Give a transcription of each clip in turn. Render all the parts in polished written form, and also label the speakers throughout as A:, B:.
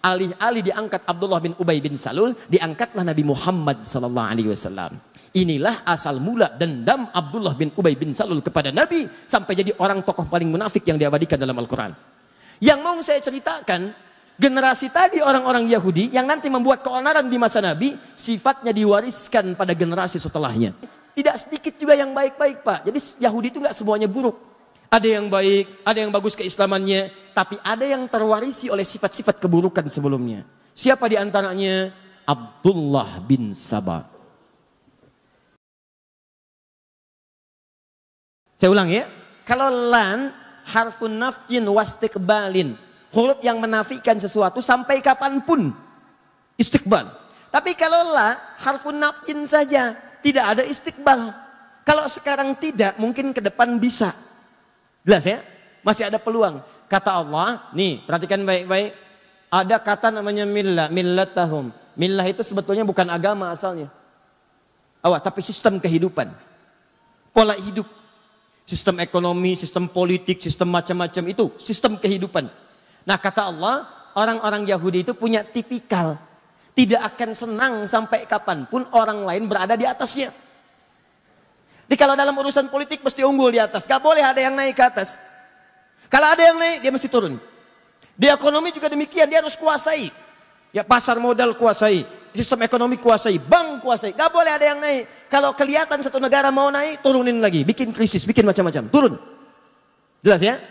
A: Alih-alih diangkat Abdullah bin Ubay bin Salul, diangkatlah Nabi Muhammad SAW. Inilah asal mula dendam Abdullah bin Ubay bin Salul kepada Nabi sampai jadi orang tokoh paling munafik yang diabadikan dalam Al-Quran. Yang mau saya ceritakan, generasi tadi orang-orang Yahudi yang nanti membuat keonaran di masa Nabi, sifatnya diwariskan pada generasi setelahnya. Tidak sedikit juga yang baik-baik, Pak. Jadi Yahudi itu nggak semuanya buruk. Ada yang baik, ada yang bagus keislamannya, tapi ada yang terwarisi oleh sifat-sifat keburukan sebelumnya. Siapa di antaranya? Abdullah bin Saba. Saya ulang ya. Kalau lan harfun nafyin wastiqbalin, huruf yang menafikan sesuatu sampai kapanpun, istiqbal. Tapi kalau la harfun nafyin saja, tidak ada istiqbal. Kalau sekarang tidak, mungkin ke depan bisa. Jelas ya? Masih ada peluang. Kata Allah, nih perhatikan baik-baik. Ada kata namanya millah, millatahum. Millah itu sebetulnya bukan agama asalnya. Awas, tapi sistem kehidupan. Pola hidup. Sistem ekonomi, sistem politik, sistem macam-macam itu. Sistem kehidupan. Nah kata Allah, orang-orang Yahudi itu punya tipikal. Tidak akan senang sampai kapanpun orang lain berada di atasnya. Jadi kalau dalam urusan politik mesti unggul di atas. Gak boleh ada yang naik ke atas. Kalau ada yang naik, dia mesti turun. Di ekonomi juga demikian, dia harus kuasai. Ya pasar modal kuasai, sistem ekonomi kuasai, bank kuasai. Gak boleh ada yang naik. Kalau kelihatan satu negara mau naik, turunin lagi. Bikin krisis, bikin macam-macam. Turun. Jelas ya?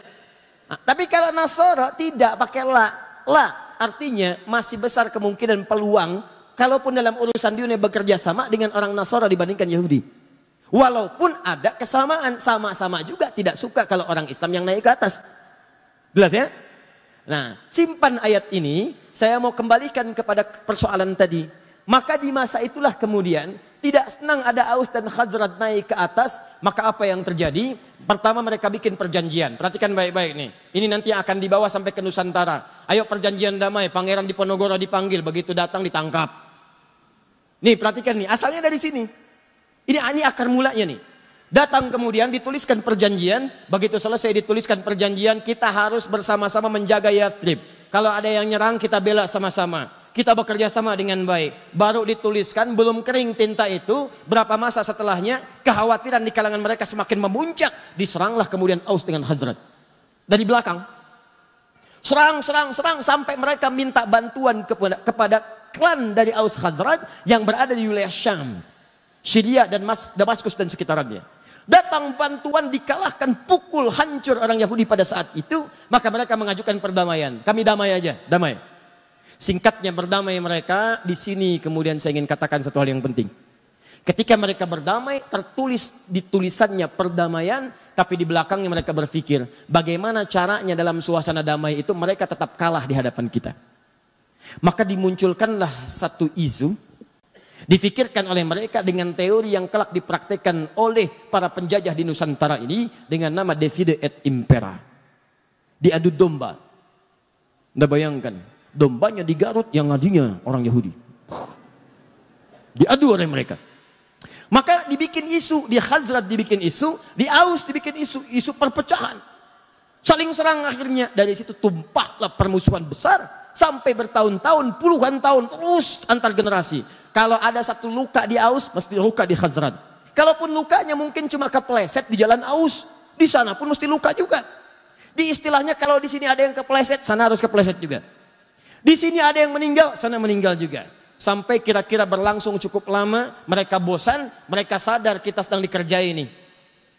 A: Nah, tapi kalau Nasara tidak pakai la. La artinya masih besar kemungkinan peluang. Kalaupun dalam urusan dunia bekerja sama dengan orang Nasara dibandingkan Yahudi. Walaupun ada kesamaan, sama-sama juga tidak suka kalau orang Islam yang naik ke atas. Jelas ya? Nah, simpan ayat ini, saya mau kembalikan kepada persoalan tadi. Maka di masa itulah kemudian, tidak senang ada Aus dan Khazraj naik ke atas, maka apa yang terjadi? Pertama mereka bikin perjanjian. Perhatikan baik-baik nih. Ini nanti akan dibawa sampai ke Nusantara. Ayo perjanjian damai, Pangeran Diponegoro dipanggil, begitu datang ditangkap. Nih perhatikan nih, asalnya dari sini. Ini akar mulanya nih. Datang kemudian dituliskan perjanjian. Begitu selesai dituliskan perjanjian, kita harus bersama-sama menjaga Yathrib. Kalau ada yang nyerang, kita bela sama-sama. Kita bekerja sama dengan baik. Baru dituliskan, belum kering tinta itu. Berapa masa setelahnya, kekhawatiran di kalangan mereka semakin memuncak. Diseranglah kemudian Aus dengan Khazraj. Dari belakang. Serang sampai mereka minta bantuan kepada klan dari Aus Khazraj yang berada di wilayah Syam. Syria dan Damaskus dan sekitarnya. Datang bantuan, dikalahkan, pukul, hancur orang Yahudi pada saat itu. Maka mereka mengajukan perdamaian. Kami damai aja, damai. Singkatnya berdamai mereka. Di sini kemudian saya ingin katakan satu hal yang penting. Ketika mereka berdamai, tertulis di tulisannya perdamaian. Tapi di belakangnya mereka berpikir, bagaimana caranya dalam suasana damai itu mereka tetap kalah di hadapan kita. Maka dimunculkanlah satu isu. Difikirkan oleh mereka dengan teori yang kelak dipraktekkan oleh para penjajah di Nusantara ini dengan nama divide et impera. Diadu domba. Anda bayangkan, dombanya di Garut yang ngadinya orang Yahudi. Diadu oleh mereka. Maka dibikin isu, di Khazraj dibikin isu, di Aus dibikin isu perpecahan. Saling serang akhirnya, dari situ tumpahlah permusuhan besar sampai bertahun-tahun, puluhan tahun terus antar generasi. Kalau ada satu luka di Aus, mesti luka di Khazraj. Kalaupun lukanya mungkin cuma kepleset di jalan Aus, di sana pun mesti luka juga. Di istilahnya kalau di sini ada yang kepleset, sana harus kepleset juga. Di sini ada yang meninggal, sana meninggal juga. Sampai kira-kira berlangsung cukup lama, mereka bosan, mereka sadar kita sedang dikerjai ini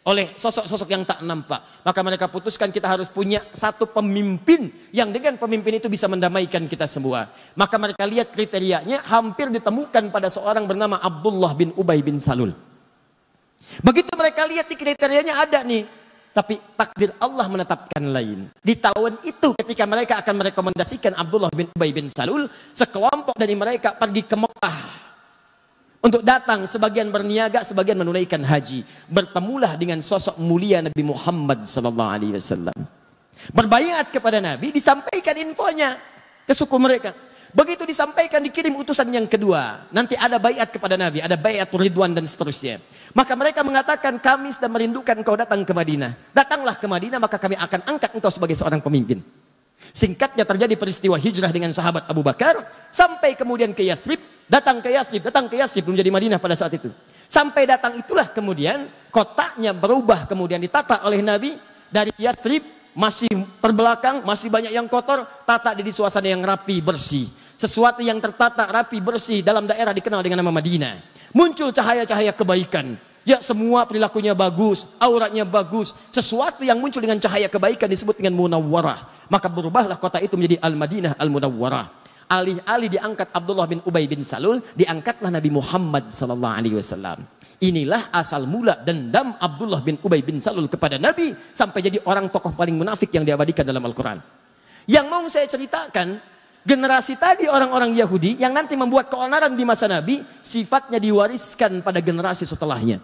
A: oleh sosok-sosok yang tak nampak. Maka mereka putuskan kita harus punya satu pemimpin yang dengan pemimpin itu bisa mendamaikan kita semua. Maka mereka lihat kriterianya hampir ditemukan pada seorang bernama Abdullah bin Ubay bin Salul. Begitu mereka lihat di kriterianya ada nih. Tapi takdir Allah menetapkan lain. Di tahun itu ketika mereka akan merekomendasikan Abdullah bin Ubay bin Salul, sekelompok dari mereka pergi ke Mekah. Untuk datang, sebagian berniaga, sebagian menunaikan haji. Bertemulah dengan sosok mulia Nabi Muhammad SAW. Berbaiat kepada Nabi, disampaikan infonya ke suku mereka. Begitu disampaikan, dikirim utusan yang kedua. Nanti ada baiat kepada Nabi, ada baiatul ridwan dan seterusnya. Maka mereka mengatakan, kami sudah merindukan engkau datang ke Madinah. Datanglah ke Madinah, maka kami akan angkat engkau sebagai seorang pemimpin. Singkatnya terjadi peristiwa hijrah dengan sahabat Abu Bakar, sampai kemudian ke Yathrib, datang ke Yathrib, belum jadi Madinah pada saat itu. Sampai datang itulah kemudian kotanya berubah, kemudian ditata oleh Nabi dari Yathrib, masih terbelakang, masih banyak yang kotor, tata di suasana yang rapi, bersih. Sesuatu yang tertata, rapi, bersih dalam daerah dikenal dengan nama Madinah. Muncul cahaya-cahaya kebaikan. Ya, semua perilakunya bagus, auratnya bagus. Sesuatu yang muncul dengan cahaya kebaikan disebut dengan Munawwarah. Maka berubahlah kota itu menjadi Al-Madinah Al-Munawwarah. Alih-alih diangkat Abdullah bin Ubay bin Salul, diangkatlah Nabi Muhammad SAW. Inilah asal mula dendam Abdullah bin Ubay bin Salul kepada Nabi, sampai jadi orang tokoh paling munafik yang diabadikan dalam Al-Quran. Yang mau saya ceritakan, generasi tadi orang-orang Yahudi yang nanti membuat keonaran di masa Nabi, sifatnya diwariskan pada generasi setelahnya.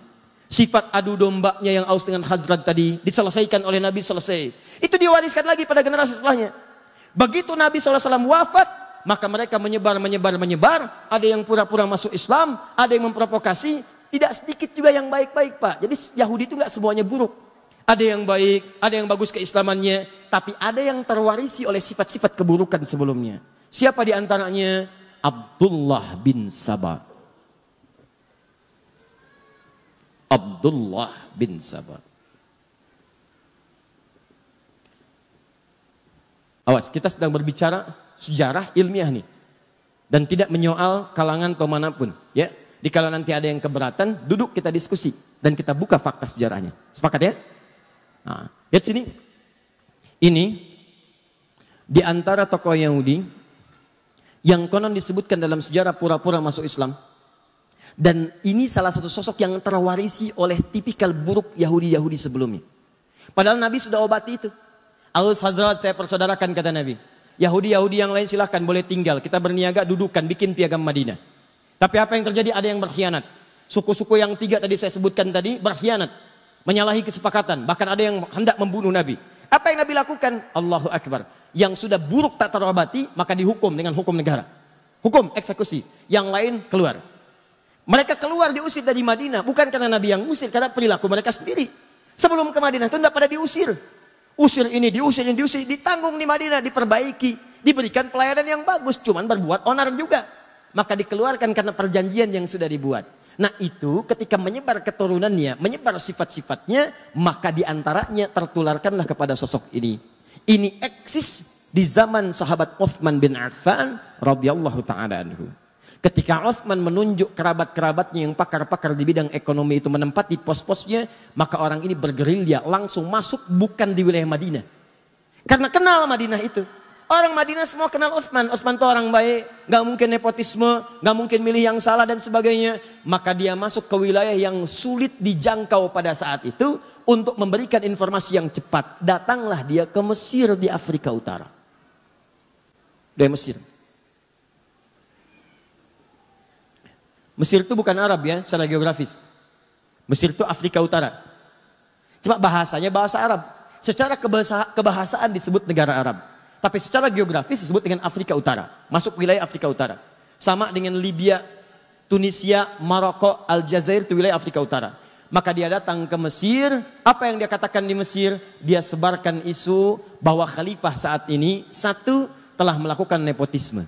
A: Sifat adu dombanya yang Aus dengan Khazraj tadi diselesaikan oleh Nabi, selesai. Itu diwariskan lagi pada generasi setelahnya. Begitu Nabi SAW wafat, maka mereka menyebar. Ada yang pura-pura masuk Islam, ada yang memprovokasi. Tidak sedikit juga yang baik-baik, Pak. Jadi Yahudi itu nggak semuanya buruk. Ada yang baik, ada yang bagus keislamannya, tapi ada yang terwarisi oleh sifat-sifat keburukan sebelumnya. Siapa di antaranya? Abdullah bin Saba. Abdullah bin Saba. Awas, kita sedang berbicara sejarah ilmiah nih, dan tidak menyoal kalangan atau manapun, ya. Di kalau nanti ada yang keberatan, duduk kita diskusi dan kita buka fakta sejarahnya. Sepakat ya? Nah, lihat sini. Ini di antara tokoh Yahudi yang konon disebutkan dalam sejarah pura-pura masuk Islam. Dan ini salah satu sosok yang terwarisi oleh tipikal buruk Yahudi-Yahudi sebelumnya. Padahal Nabi sudah obati itu. Aus Khazraj saya persaudarakan, kata Nabi. Yahudi-Yahudi yang lain silahkan boleh tinggal. Kita berniaga, dudukan, bikin piagam Madinah. Tapi apa yang terjadi? Ada yang berkhianat. Suku-suku yang 3 tadi saya sebutkan tadi berkhianat. Menyalahi kesepakatan. Bahkan ada yang hendak membunuh Nabi. Apa yang Nabi lakukan? Allahu Akbar. Yang sudah buruk tak terobati, maka dihukum dengan hukum negara. Hukum, eksekusi. Yang lain keluar. Mereka keluar diusir dari Madinah. Bukan karena Nabi yang usir, karena perilaku mereka sendiri. Sebelum ke Madinah itu tidak pada diusir. Usir ini, diusir, ditanggung di Madinah, diperbaiki. Diberikan pelayanan yang bagus, cuman berbuat onar juga. Maka dikeluarkan karena perjanjian yang sudah dibuat. Nah itu ketika menyebar keturunannya, menyebar sifat-sifatnya, maka diantaranya tertularkanlah kepada sosok ini. Ini eksis di zaman sahabat Uthman bin Affan radhiyallahu ta'ala anhu. Ketika Uthman menunjuk kerabat-kerabatnya yang pakar-pakar di bidang ekonomi itu menempati pos-posnya, maka orang ini bergerilya langsung masuk bukan di wilayah Madinah. Karena kenal Madinah itu. Orang Madinah semua kenal Uthman. Uthman itu orang baik, gak mungkin nepotisme, gak mungkin milih yang salah dan sebagainya. Maka dia masuk ke wilayah yang sulit dijangkau pada saat itu untuk memberikan informasi yang cepat. Datanglah dia ke Mesir di Afrika Utara. Dari Mesir. Mesir itu bukan Arab ya, secara geografis. Mesir itu Afrika Utara. Cuma bahasanya bahasa Arab. Secara kebahasaan disebut negara Arab. Tapi secara geografis disebut dengan Afrika Utara. Masuk wilayah Afrika Utara. Sama dengan Libya, Tunisia, Maroko, Aljazair itu wilayah Afrika Utara. Maka dia datang ke Mesir. Apa yang dia katakan di Mesir? Dia sebarkan isu bahwa khalifah saat ini, satu, telah melakukan nepotisme.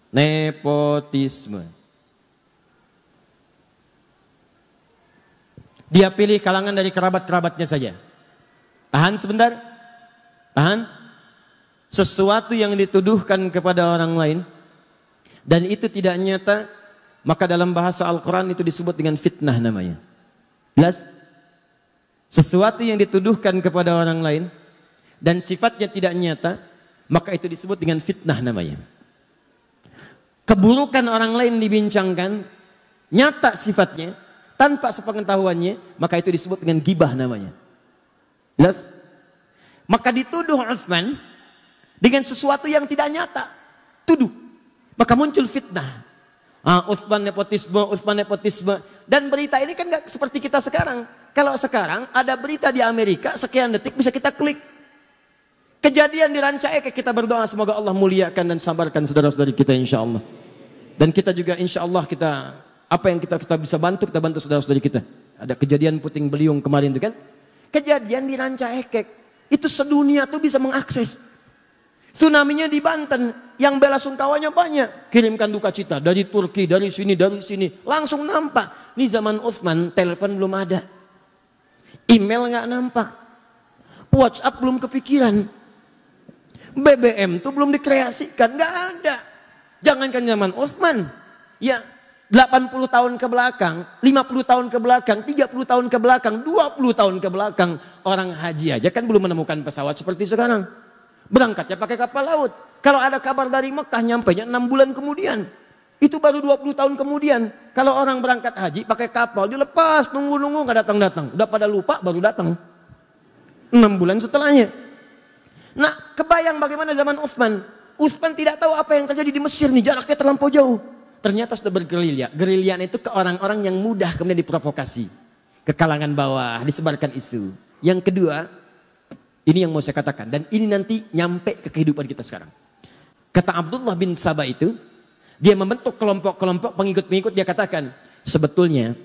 A: Nepotisme. Dia pilih kalangan dari kerabat-kerabatnya saja. Tahan sebentar. Tahan. Sesuatu yang dituduhkan kepada orang lain dan itu tidak nyata, maka dalam bahasa Al-Quran itu disebut dengan fitnah namanya. Jelas? Sesuatu yang dituduhkan kepada orang lain dan sifatnya tidak nyata, maka itu disebut dengan fitnah namanya. Keburukan orang lain dibincangkan, nyata sifatnya, tanpa sepengetahuannya, maka itu disebut dengan gibah namanya. Jelas? Maka dituduh Uthman dengan sesuatu yang tidak nyata. Tuduh. Maka muncul fitnah. Uthman nepotisme. Dan berita ini kan gak seperti kita sekarang. Kalau sekarang ada berita di Amerika, sekian detik bisa kita klik. Kejadian di Rancaekek, kita berdoa semoga Allah muliakan dan sabarkan saudara-saudari kita insya Allah. Dan kita juga insya Allah apa yang kita bisa bantu, kita bantu saudara-saudari kita. Ada kejadian puting beliung kemarin itu kan. Kejadian di Rancaekek. Itu sedunia tuh bisa mengakses. Tsunami-nya di Banten, yang bela sungkawanya banyak. Kirimkan duka cita dari Turki, dari sini, langsung nampak. Ini zaman Utsman, telepon belum ada. Email nggak nampak. WhatsApp belum kepikiran. BBM tuh belum dikreasikan, nggak ada. Jangankan zaman Utsman, ya 80 tahun ke belakang, 50 tahun ke belakang, 30 tahun ke belakang, 20 tahun ke belakang, orang haji aja kan belum menemukan pesawat seperti sekarang. Berangkatnya pakai kapal laut. Kalau ada kabar dari Mekah nyampainya 6 bulan kemudian. Itu baru 20 tahun kemudian. Kalau orang berangkat haji pakai kapal dilepas, nunggu-nunggu nggak datang-datang. Udah pada lupa baru datang. 6 bulan setelahnya. Nah, kebayang bagaimana zaman Utsman. Utsman tidak tahu apa yang terjadi di Mesir nih, jaraknya terlampau jauh. Ternyata sudah bergerilya. Gerilya itu ke orang-orang yang mudah kemudian diprovokasi. Ke kalangan bawah, disebarkan isu. Yang kedua, ini yang mau saya katakan. Dan ini nanti nyampe ke kehidupan kita sekarang. Kata Abdullah bin Sabah itu, dia membentuk kelompok-kelompok pengikut-pengikut, dia katakan, sebetulnya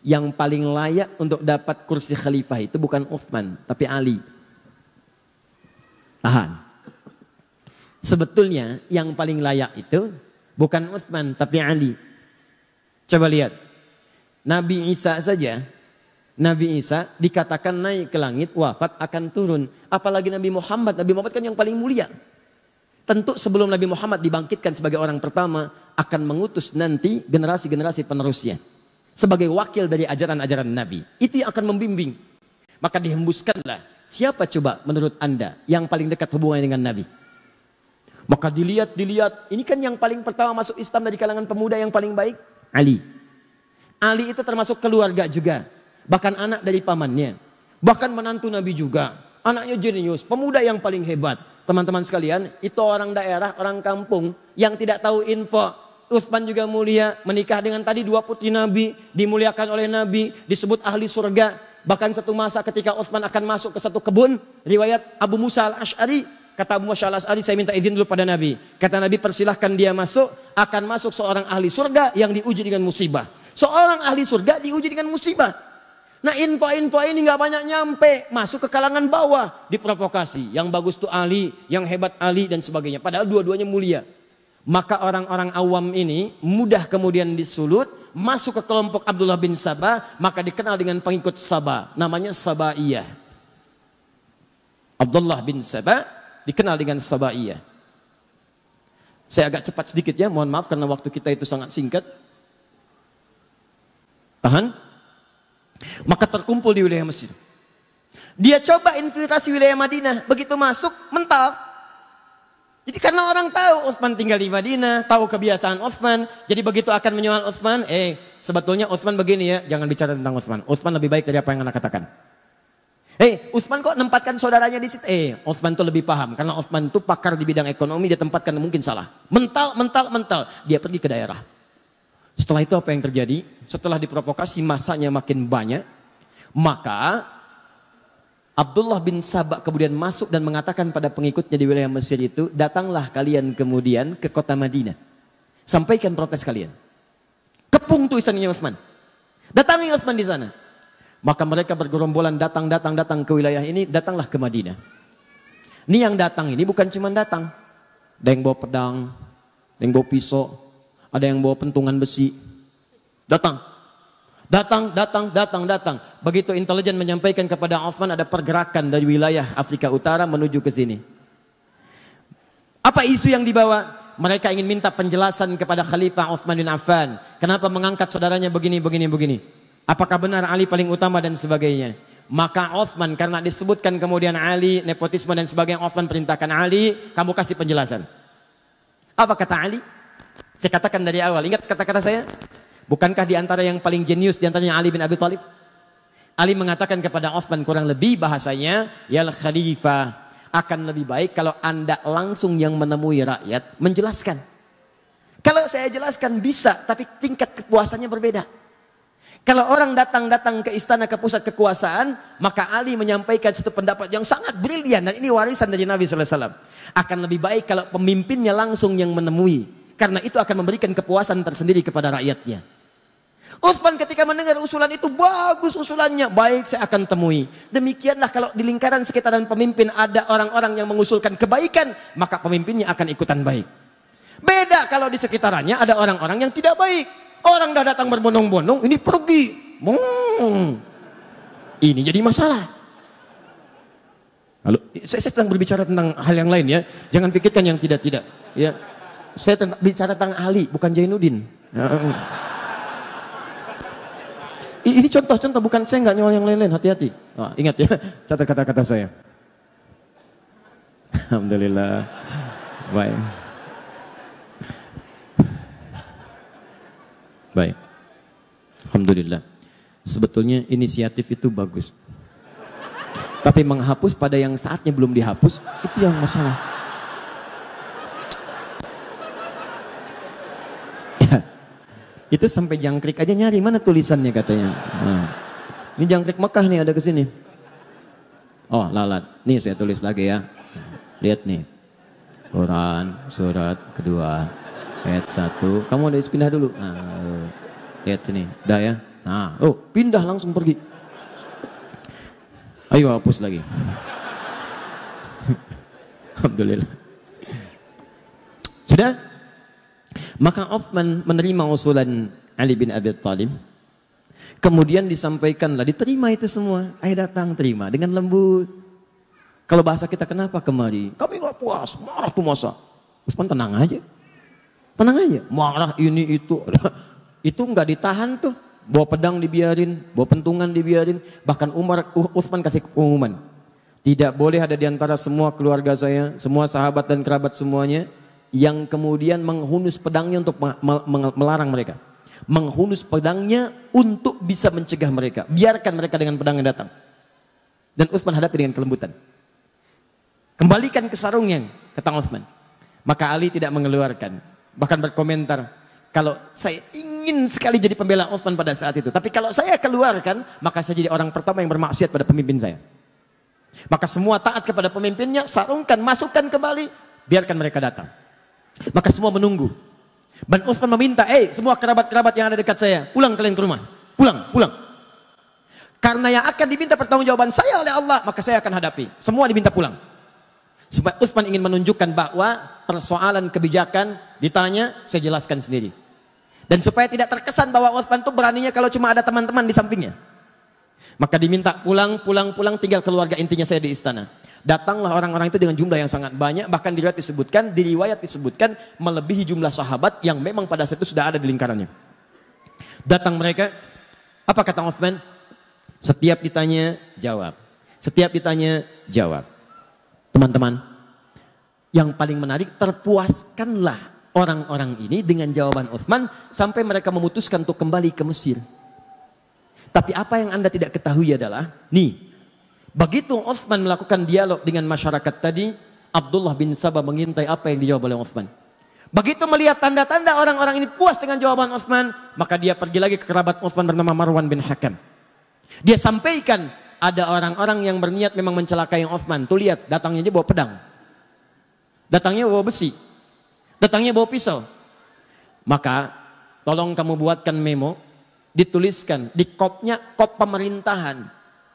A: yang paling layak untuk dapat kursi khalifah itu bukan Utsman, tapi Ali. Tahan. Sebetulnya yang paling layak itu bukan Utsman, tapi Ali. Coba lihat. Nabi Isa saja, Nabi Isa dikatakan naik ke langit, wafat akan turun. Apalagi Nabi Muhammad. Nabi Muhammad kan yang paling mulia. Tentu sebelum Nabi Muhammad dibangkitkan sebagai orang pertama, akan mengutus nanti generasi-generasi penerusnya. Sebagai wakil dari ajaran-ajaran Nabi. Itu yang akan membimbing. Maka dihembuskanlah. Siapa coba menurut Anda yang paling dekat hubungannya dengan Nabi? Maka dilihat. Ini kan yang paling pertama masuk Islam dari kalangan pemuda yang paling baik. Ali. Ali itu termasuk keluarga juga. Bahkan anak dari pamannya. Bahkan menantu Nabi juga. Anaknya jenius, pemuda yang paling hebat. Teman-teman sekalian, itu orang daerah, orang kampung yang tidak tahu info. Utsman juga mulia, menikah dengan tadi 2 putri Nabi, dimuliakan oleh Nabi, disebut ahli surga. Bahkan satu masa ketika Utsman akan masuk ke satu kebun, riwayat Abu Musa al-Ash'ari, kata Abu Musa al-Ash'ari, saya minta izin dulu pada Nabi. Kata Nabi, persilahkan dia masuk, akan masuk seorang ahli surga yang diuji dengan musibah. Seorang ahli surga diuji dengan musibah. Nah, info-info ini nggak banyak nyampe, masuk ke kalangan bawah, diprovokasi. Yang bagus tuh Ali, yang hebat Ali dan sebagainya. Padahal dua-duanya mulia. Maka orang-orang awam ini mudah kemudian disulut, masuk ke kelompok Abdullah bin Sabah, maka dikenal dengan pengikut Sabah, namanya Sabaiyah. Abdullah bin Sabah dikenal dengan Sabaiyah. Saya agak cepat sedikit ya, mohon maaf karena waktu kita itu sangat singkat. Tahan. Maka terkumpul di wilayah Mesir. Dia coba infiltrasi wilayah Madinah. Begitu masuk, mental. Jadi karena orang tahu Utsman tinggal di Madinah, tahu kebiasaan Utsman. Jadi begitu akan menyoal Utsman, sebetulnya Utsman begini ya, jangan bicara tentang Utsman. Utsman lebih baik dari apa yang Anda katakan. Utsman kok nempatkan saudaranya di situ? Utsman itu lebih paham. Karena Utsman itu pakar di bidang ekonomi, dia tempatkan mungkin salah. Mental. Dia pergi ke daerah. Setelah itu apa yang terjadi? Setelah diprovokasi masanya makin banyak, maka Abdullah bin Sabah kemudian masuk dan mengatakan pada pengikutnya di wilayah Mesir itu, datanglah kalian kemudian ke kota Madinah. Sampaikan protes kalian. Kepung tulisannya Utsman. Datangi Utsman di sana. Maka mereka bergerombolan datang ke wilayah ini, datanglah ke Madinah. Ini yang datang ini bukan cuma datang. Ada yang bawa pedang, ada yang bawa pisau, ada yang bawa pentungan besi. Datang. Begitu intelijen menyampaikan kepada Utsman ada pergerakan dari wilayah Afrika Utara menuju ke sini. Apa isu yang dibawa? Mereka ingin minta penjelasan kepada Khalifah Utsman bin Affan. Kenapa mengangkat saudaranya begini. Apakah benar Ali paling utama dan sebagainya. Maka Utsman karena disebutkan kemudian Ali, nepotisme dan sebagainya, Utsman perintahkan Ali, kamu kasih penjelasan. Apa kata Ali? Saya katakan dari awal, ingat kata-kata saya? Bukankah di antara yang paling jenius di antaranya Ali bin Abi Thalib? Ali mengatakan kepada Utsman kurang lebih bahasanya, ya Khalifah, akan lebih baik kalau Anda langsung yang menemui rakyat menjelaskan. Kalau saya jelaskan bisa, tapi tingkat kepuasannya berbeda. Kalau orang datang ke istana, ke pusat kekuasaan, maka Ali menyampaikan satu pendapat yang sangat brilian, dan ini warisan dari Nabi SAW. Akan lebih baik kalau pemimpinnya langsung yang menemui. Karena itu akan memberikan kepuasan tersendiri kepada rakyatnya. Utsman ketika mendengar usulan itu, bagus usulannya, baik saya akan temui. Demikianlah kalau di lingkaran sekitaran pemimpin ada orang-orang yang mengusulkan kebaikan, maka pemimpinnya akan ikutan baik. Beda kalau di sekitarannya ada orang-orang yang tidak baik. Orang dah datang berbondong-bondong, ini pergi. Ini jadi masalah. Lalu, saya sedang berbicara tentang hal yang lain ya. Jangan pikirkan yang tidak-tidak. Ya. Saya bicara tentang Ali, bukan Jainuddin. Ini contoh-contoh, bukan saya nggak nyolong yang lain-lain, hati-hati. Oh, ingat ya, catat kata-kata saya. Alhamdulillah. Baik. Baik. Alhamdulillah. Sebetulnya inisiatif itu bagus. Tapi menghapus pada yang saatnya belum dihapus, itu yang masalah. Itu sampai jangkrik aja nyari mana tulisannya katanya. Nah, ini jangkrik Mekah nih ada ke sini. Oh lalat, nih saya tulis lagi ya. Lihat nih, Quran surat kedua ayat 1. Kamu ada pindah dulu. Nah, lihat ini, udah ya. Nah, oh pindah langsung pergi. Ayo hapus lagi. Alhamdulillah. Sudah? Maka Utsman menerima usulan Ali bin Abi Thalib. Kemudian disampaikanlah, diterima itu semua. Ayo datang, terima dengan lembut. Kalau bahasa kita, kenapa kemari? Kami gak puas, marah tuh masa. Utsman tenang aja. Tenang aja, marah ini itu. Itu gak ditahan tuh. Bawa pedang dibiarin, bawa pentungan dibiarin. Bahkan Utsman kasih pengumuman. Tidak boleh ada di antara semua keluarga saya, semua sahabat dan kerabat semuanya, yang kemudian menghunus pedangnya untuk melarang mereka. Menghunus pedangnya untuk bisa mencegah mereka. Biarkan mereka dengan pedangnya datang. Dan Utsman hadapi dengan kelembutan. Kembalikan ke sarungnya, kata Utsman. Maka Ali tidak mengeluarkan. Bahkan berkomentar, kalau saya ingin sekali jadi pembela Utsman pada saat itu. Tapi kalau saya keluarkan, maka saya jadi orang pertama yang bermaksiat pada pemimpin saya. Maka semua taat kepada pemimpinnya, sarungkan, masukkan kembali, biarkan mereka datang. Maka semua menunggu. Dan Utsman meminta, semua kerabat-kerabat yang ada dekat saya, pulang kalian ke rumah. Pulang. Karena yang akan diminta pertanggungjawaban saya oleh Allah, maka saya akan hadapi. Semua diminta pulang. Supaya Utsman ingin menunjukkan bahwa persoalan kebijakan ditanya, saya jelaskan sendiri. Dan supaya tidak terkesan bahwa Utsman itu beraninya kalau cuma ada teman-teman di sampingnya. Maka diminta pulang, tinggal keluarga intinya saya di istana. Datanglah orang-orang itu dengan jumlah yang sangat banyak, bahkan di riwayat disebutkan melebihi jumlah sahabat yang memang pada saat itu sudah ada di lingkarannya. Datang mereka, apa kata Utsman? Setiap ditanya, jawab. Setiap ditanya, jawab. Teman-teman, yang paling menarik, terpuaskanlah orang-orang ini dengan jawaban Utsman sampai mereka memutuskan untuk kembali ke Mesir. Tapi apa yang Anda tidak ketahui adalah, begitu Utsman melakukan dialog dengan masyarakat tadi, Abdullah bin Sabah mengintai apa yang dijawab oleh Utsman. Begitu melihat tanda-tanda orang-orang ini puas dengan jawaban Utsman, maka dia pergi lagi ke kerabat Utsman bernama Marwan bin Hakam. Dia sampaikan, ada orang-orang yang berniat memang mencelakai Utsman. Tuh lihat, datangnya aja bawa pedang. Datangnya bawa besi. Datangnya bawa pisau. Maka tolong kamu buatkan memo, dituliskan di kopnya, kop pemerintahan.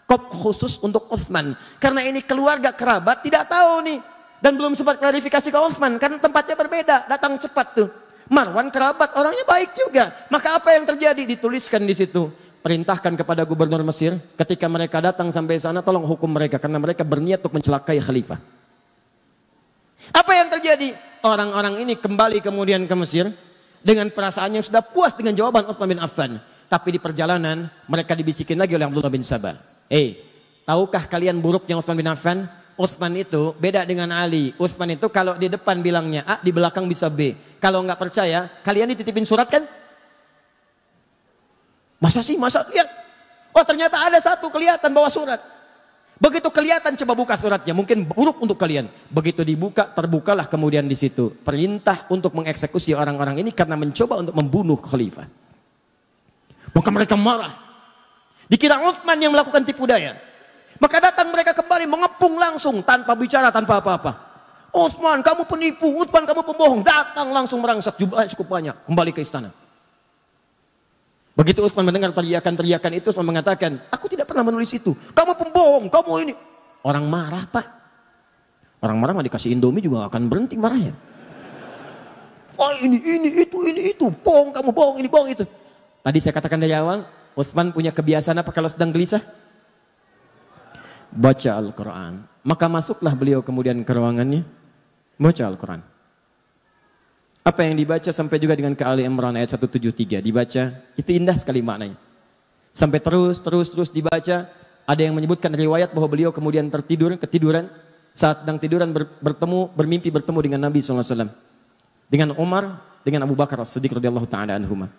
A: Kop khusus untuk Utsman. Karena ini keluarga kerabat tidak tahu nih. Dan belum sempat klarifikasi ke Utsman. Karena tempatnya berbeda. Datang cepat tuh. Marwan kerabat, orangnya baik juga. Maka apa yang terjadi? Dituliskan di situ. Perintahkan kepada gubernur Mesir. Ketika mereka datang sampai sana, tolong hukum mereka. Karena mereka berniat untuk mencelakai khalifah. Apa yang terjadi? Orang-orang ini kembali kemudian ke Mesir. Dengan perasaan yang sudah puas dengan jawaban Utsman bin Affan. Tapi di perjalanan mereka dibisikin lagi oleh Abdullah bin Sabah. Tahukah kalian buruknya Utsman bin Affan? Utsman itu beda dengan Ali. Utsman itu kalau di depan bilangnya A, di belakang bisa B. Kalau nggak percaya, kalian dititipin surat kan? Masa sih? Masa lihat? Oh ternyata ada satu kelihatan bawa surat. Begitu kelihatan coba buka suratnya. Mungkin buruk untuk kalian. Begitu dibuka, terbukalah kemudian di situ perintah untuk mengeksekusi orang-orang ini karena mencoba untuk membunuh khalifah. Maka mereka marah. Dikira Utsman yang melakukan tipu daya. Maka datang mereka kembali mengepung langsung tanpa bicara, tanpa apa-apa. Utsman kamu penipu, Utsman kamu pembohong. Datang langsung merangsak jumlahnya cukup banyak. Kembali ke istana. Begitu Utsman mendengar teriakan-teriakan itu, Utsman mengatakan, aku tidak pernah menulis itu. Kamu pembohong, kamu ini. Orang marah Pak. Orang marah mah dikasih Indomie juga gak akan berhenti marahnya. Oh ini itu. Bohong, kamu bohong, ini bohong itu. Tadi saya katakan dari awal, Utsman punya kebiasaan apa kalau sedang gelisah? Baca Al-Quran. Maka masuklah beliau kemudian ke ruangannya. Baca Al-Quran. Apa yang dibaca sampai juga dengan ke Ali Imran ayat 173 dibaca, itu indah sekali maknanya. Sampai terus dibaca, ada yang menyebutkan riwayat bahwa beliau kemudian ketiduran, saat sedang tiduran bermimpi bertemu dengan Nabi SAW. Dengan Umar, dengan Abu Bakar As-Siddiq radhiyallahu ta'ala anhuma.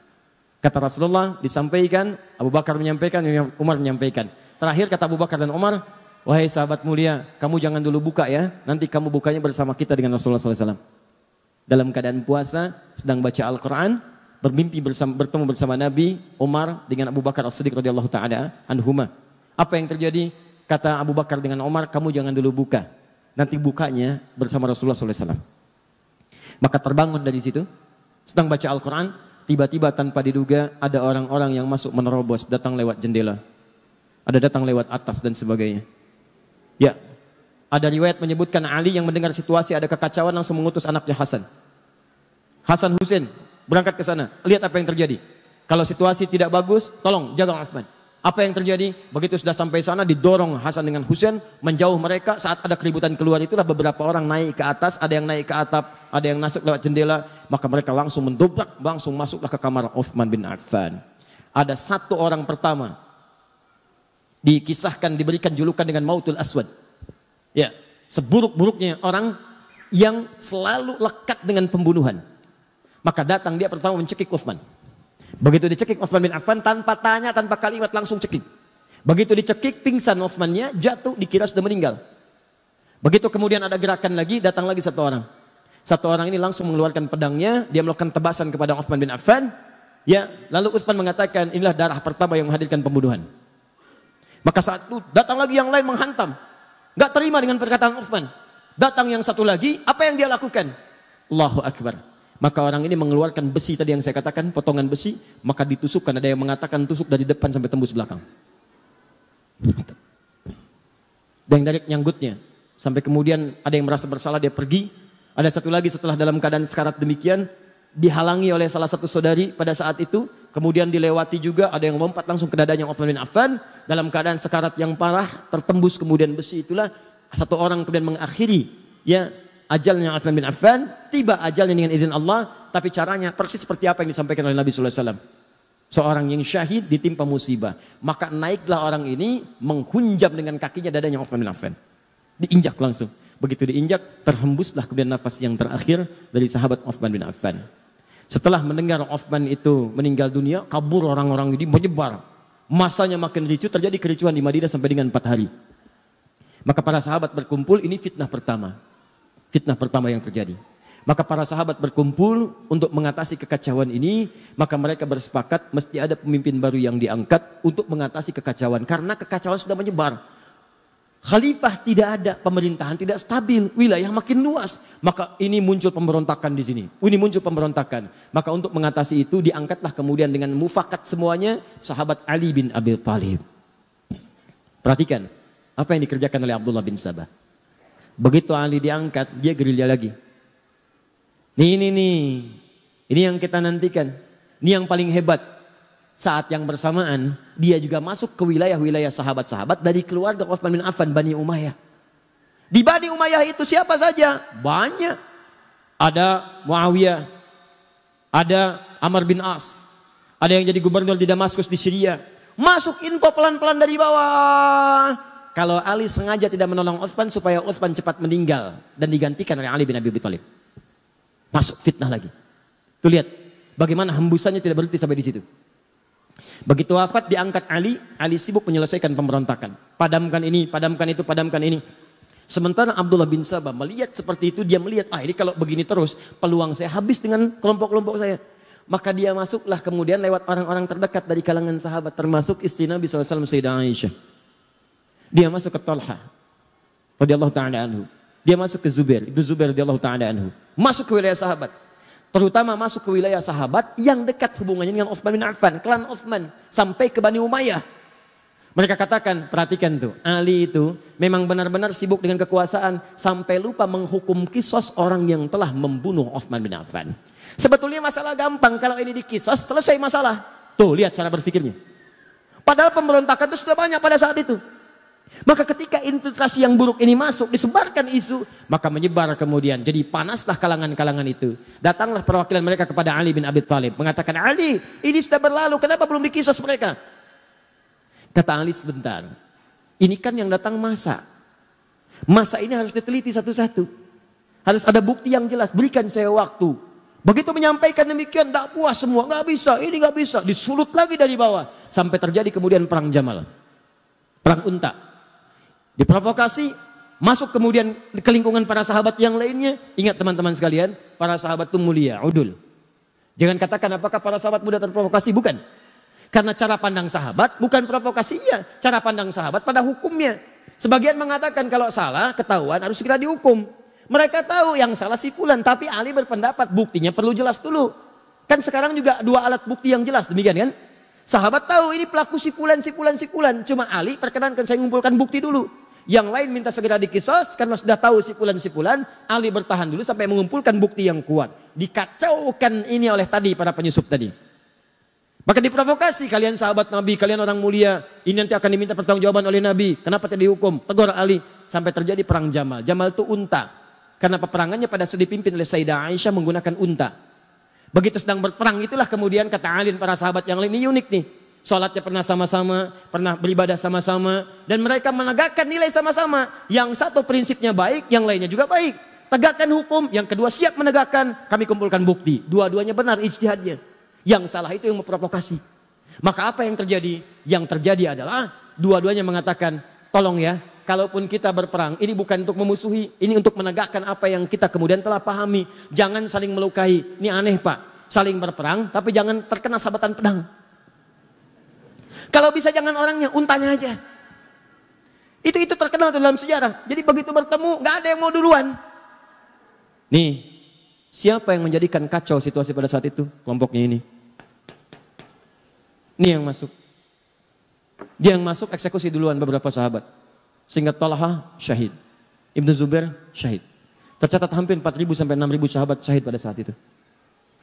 A: Kata Rasulullah disampaikan, Abu Bakar menyampaikan, Umar menyampaikan. Terakhir kata Abu Bakar dan Umar, wahai sahabat mulia, kamu jangan dulu buka ya, nanti kamu bukanya bersama kita dengan Rasulullah SAW. Dalam keadaan puasa, sedang baca Al-Quran, bertemu bersama Nabi, Umar dengan Abu Bakar As-Siddiq radhiyallahu ta'ala anhuma. Apa yang terjadi? Kata Abu Bakar dengan Umar, kamu jangan dulu buka. Nanti bukanya bersama Rasulullah SAW. Maka terbangun dari situ, sedang baca Al-Quran, tiba-tiba tanpa diduga ada orang-orang yang masuk menerobos, datang lewat jendela. Ada datang lewat atas dan sebagainya. Ya. Ada riwayat menyebutkan Ali yang mendengar situasi ada kekacauan langsung mengutus anaknya Hasan. Hasan Husain berangkat ke sana. Lihat apa yang terjadi. Kalau situasi tidak bagus, tolong jaga Utsman. Apa yang terjadi? Begitu sudah sampai sana didorong Hasan dengan Husain menjauh mereka. Saat ada keributan keluar itulah beberapa orang naik ke atas, ada yang naik ke atap, ada yang masuk lewat jendela. Maka mereka langsung mendobrak, langsung masuklah ke kamar Utsman bin Affan. Ada satu orang pertama dikisahkan diberikan julukan dengan Mautul Aswad. Ya, seburuk-buruknya orang yang selalu lekat dengan pembunuhan. Maka datang dia pertama mencekik Utsman. Begitu dicekik Utsman bin Affan tanpa tanya, tanpa kalimat langsung cekik. Begitu dicekik pingsan Utsmannya, jatuh dikira sudah meninggal. Begitu kemudian ada gerakan lagi, datang lagi satu orang. Satu orang ini langsung mengeluarkan pedangnya, dia melakukan tebasan kepada Utsman bin Affan. Ya, lalu Utsman mengatakan, inilah darah pertama yang menghadirkan pembunuhan. Maka saat itu datang lagi yang lain menghantam. Gak terima dengan perkataan Utsman. Datang yang satu lagi, apa yang dia lakukan? Allahu Akbar. Maka orang ini mengeluarkan besi tadi yang saya katakan, potongan besi, maka ditusukkan. Ada yang mengatakan tusuk dari depan sampai tembus belakang. Dan dari nyanggutnya. Sampai kemudian ada yang merasa bersalah, dia pergi. Ada satu lagi setelah dalam keadaan sekarat demikian, dihalangi oleh salah satu saudari pada saat itu. Kemudian dilewati juga, ada yang lompat langsung ke dadanya Utsman bin Affan. Dalam keadaan sekarat yang parah, tertembus kemudian besi itulah. Satu orang kemudian mengakhiri ya ajalnya Utsman bin Affan. Tiba ajalnya dengan izin Allah. Tapi caranya persis seperti apa yang disampaikan oleh Nabi SAW. Seorang yang syahid ditimpa musibah. Maka naiklah orang ini menghunjam dengan kakinya dadanya Utsman bin Affan. Diinjak langsung. Begitu diinjak, terhembuslah kemudian nafas yang terakhir dari sahabat Utsman bin Affan. Setelah mendengar Utsman itu meninggal dunia, kabur orang-orang ini menyebar. Masanya makin ricuh, terjadi kericuhan di Madinah sampai dengan 4 hari. Maka para sahabat berkumpul, ini fitnah pertama. Fitnah pertama yang terjadi. Maka para sahabat berkumpul untuk mengatasi kekacauan ini, maka mereka bersepakat mesti ada pemimpin baru yang diangkat untuk mengatasi kekacauan. Karena kekacauan sudah menyebar. Khalifah tidak ada, pemerintahan tidak stabil, wilayah makin luas. Maka ini muncul pemberontakan di sini. Ini muncul pemberontakan. Maka untuk mengatasi itu diangkatlah kemudian dengan mufakat semuanya sahabat Ali bin Abi Thalib. Perhatikan apa yang dikerjakan oleh Abdullah bin Sabah. Begitu Ali diangkat, dia gerilya lagi. Ini yang kita nantikan. Ini yang paling hebat. Saat yang bersamaan, dia juga masuk ke wilayah-wilayah sahabat-sahabat dari keluarga Utsman bin Affan, Bani Umayyah. Di Bani Umayyah itu siapa saja? Banyak. Ada Muawiyah, ada Amr bin As, ada yang jadi gubernur di Damaskus di Syria. Masuk info pelan-pelan dari bawah. Kalau Ali sengaja tidak menolong Utsman supaya Utsman cepat meninggal dan digantikan oleh Ali bin Abi Thalib. Masuk fitnah lagi. Tuh lihat bagaimana hembusannya tidak berhenti sampai di situ. Begitu wafat diangkat Ali sibuk menyelesaikan pemberontakan. Padamkan ini, padamkan itu, padamkan ini. Sementara Abdullah bin Sabah melihat seperti itu, dia melihat, ini kalau begini terus peluang saya habis dengan kelompok-kelompok saya. Maka dia masuklah kemudian lewat orang-orang terdekat dari kalangan sahabat, termasuk istri Nabi SAW, Sayyidah Aisyah. Dia masuk ke Talha radhiyallahu ta'ala anhu. Dia masuk ke Zubair, itu Zubair radhiyallahu ta'ala anhu. Masuk ke wilayah sahabat. terutama masuk ke wilayah sahabat yang dekat hubungannya dengan Utsman bin Affan, klan Utsman, sampai ke Bani Umayyah. Mereka katakan, perhatikan tuh, Ali itu memang benar-benar sibuk dengan kekuasaan sampai lupa menghukum kisos orang yang telah membunuh Utsman bin Affan. Sebetulnya masalah gampang, kalau ini dikisos selesai masalah. Tuh lihat cara berpikirnya. Padahal pemberontakan itu sudah banyak pada saat itu. Maka ketika infiltrasi yang buruk ini masuk, disebarkan isu, maka menyebar kemudian. Jadi panaslah kalangan-kalangan itu. Datanglah perwakilan mereka kepada Ali bin Abi Thalib. Mengatakan, Ali, ini sudah berlalu, kenapa belum dikisos mereka? Kata Ali, sebentar. Ini kan yang datang masa. Masa ini harus diteliti satu-satu. Harus ada bukti yang jelas, berikan saya waktu. Begitu menyampaikan demikian, tidak puas semua. Nggak bisa, ini nggak bisa. Disulut lagi dari bawah. Sampai terjadi kemudian perang Jamal. Perang Unta. Diprovokasi, masuk kemudian ke lingkungan para sahabat yang lainnya. Ingat teman-teman sekalian, para sahabat itu mulia, udul. Jangan katakan apakah para sahabat mudah terprovokasi, bukan. Karena cara pandang sahabat bukan provokasinya, cara pandang sahabat pada hukumnya. Sebagian mengatakan kalau salah, ketahuan harus segera dihukum. Mereka tahu yang salah si fulan, tapi Ali berpendapat buktinya perlu jelas dulu. Kan sekarang juga dua alat bukti yang jelas, demikian kan? Sahabat tahu ini pelaku si fulan, si fulan, si fulan. Cuma Ali perkenankan saya mengumpulkan bukti dulu. Yang lain minta segera dikisos karena sudah tahu si fulan, Ali bertahan dulu sampai mengumpulkan bukti yang kuat. Dikacaukan ini oleh tadi para penyusup tadi. Maka diprovokasi, kalian sahabat Nabi, kalian orang mulia, ini nanti akan diminta pertanggungjawaban oleh Nabi. Kenapa tidak dihukum? Tegur Ali. Sampai terjadi perang Jamal. Jamal itu unta. Karena peperangannya pada saat dipimpin oleh Sayyidah Aisyah menggunakan unta. Begitu sedang berperang itulah kemudian kata Ali dan para sahabat yang lain, ini unik nih. Sholatnya pernah sama-sama, pernah beribadah sama-sama. Dan mereka menegakkan nilai sama-sama. Yang satu prinsipnya baik, yang lainnya juga baik. Tegakkan hukum, yang kedua siap menegakkan. Kami kumpulkan bukti. Dua-duanya benar ijtihadnya. Yang salah itu yang memprovokasi. Maka apa yang terjadi? Yang terjadi adalah dua-duanya mengatakan, tolong ya, kalaupun kita berperang, ini bukan untuk memusuhi. Ini untuk menegakkan apa yang kita kemudian telah pahami. Jangan saling melukai. Ini aneh Pak. Saling berperang, tapi jangan terkena sabatan pedang. Kalau bisa jangan orangnya, untanya aja. Itu terkenal dalam sejarah. Jadi begitu bertemu, nggak ada yang mau duluan. Nih, siapa yang menjadikan kacau situasi pada saat itu? Kelompoknya ini. Ini yang masuk. Dia yang masuk eksekusi duluan beberapa sahabat. Sehingga Talha syahid. Ibnu Zubair syahid. Tercatat hampir 4.000 sampai 6.000 sahabat syahid pada saat itu.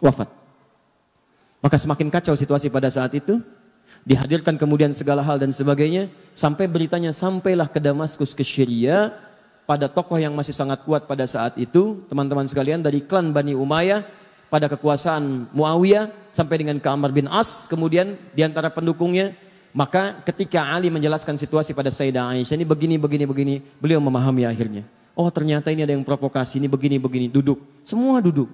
A: Wafat. Maka semakin kacau situasi pada saat itu. Dihadirkan kemudian segala hal dan sebagainya. Sampai beritanya sampailah ke Damaskus, ke Syria. Pada tokoh yang masih sangat kuat pada saat itu. Teman-teman sekalian dari klan Bani Umayyah. Pada kekuasaan Muawiyah. Sampai dengan ke Amr bin As. Kemudian diantara pendukungnya. Maka ketika Ali menjelaskan situasi pada Sayyidah Aisyah. Ini begini. Beliau memahami akhirnya. Oh ternyata ini ada yang provokasi. Ini begini. Duduk. Semua duduk.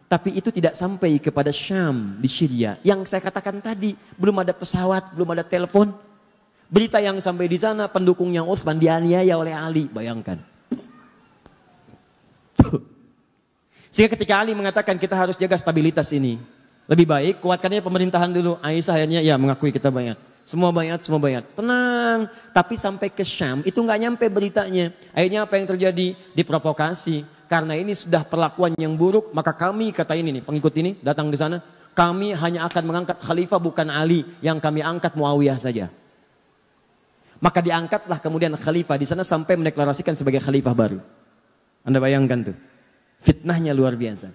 A: Tapi itu tidak sampai kepada Syam di Syria. Yang saya katakan tadi, belum ada pesawat, belum ada telepon. Berita yang sampai di sana, pendukungnya Utsman dianiaya oleh Ali. Bayangkan. Sehingga ketika Ali mengatakan kita harus jaga stabilitas ini. Lebih baik kuatkannya pemerintahan dulu. Aisyah akhirnya ya mengakui kita bayat. Semua bayat. Tenang. Tapi sampai ke Syam itu nggak nyampe beritanya. Akhirnya apa yang terjadi? Diprovokasi. Karena ini sudah perlakuan yang buruk, maka kami, kata ini nih, pengikut ini datang ke sana, kami hanya akan mengangkat khalifah bukan Ali, yang kami angkat Muawiyah saja. Maka diangkatlah kemudian khalifah di sana sampai mendeklarasikan sebagai khalifah baru. Anda bayangkan tuh, fitnahnya luar biasa.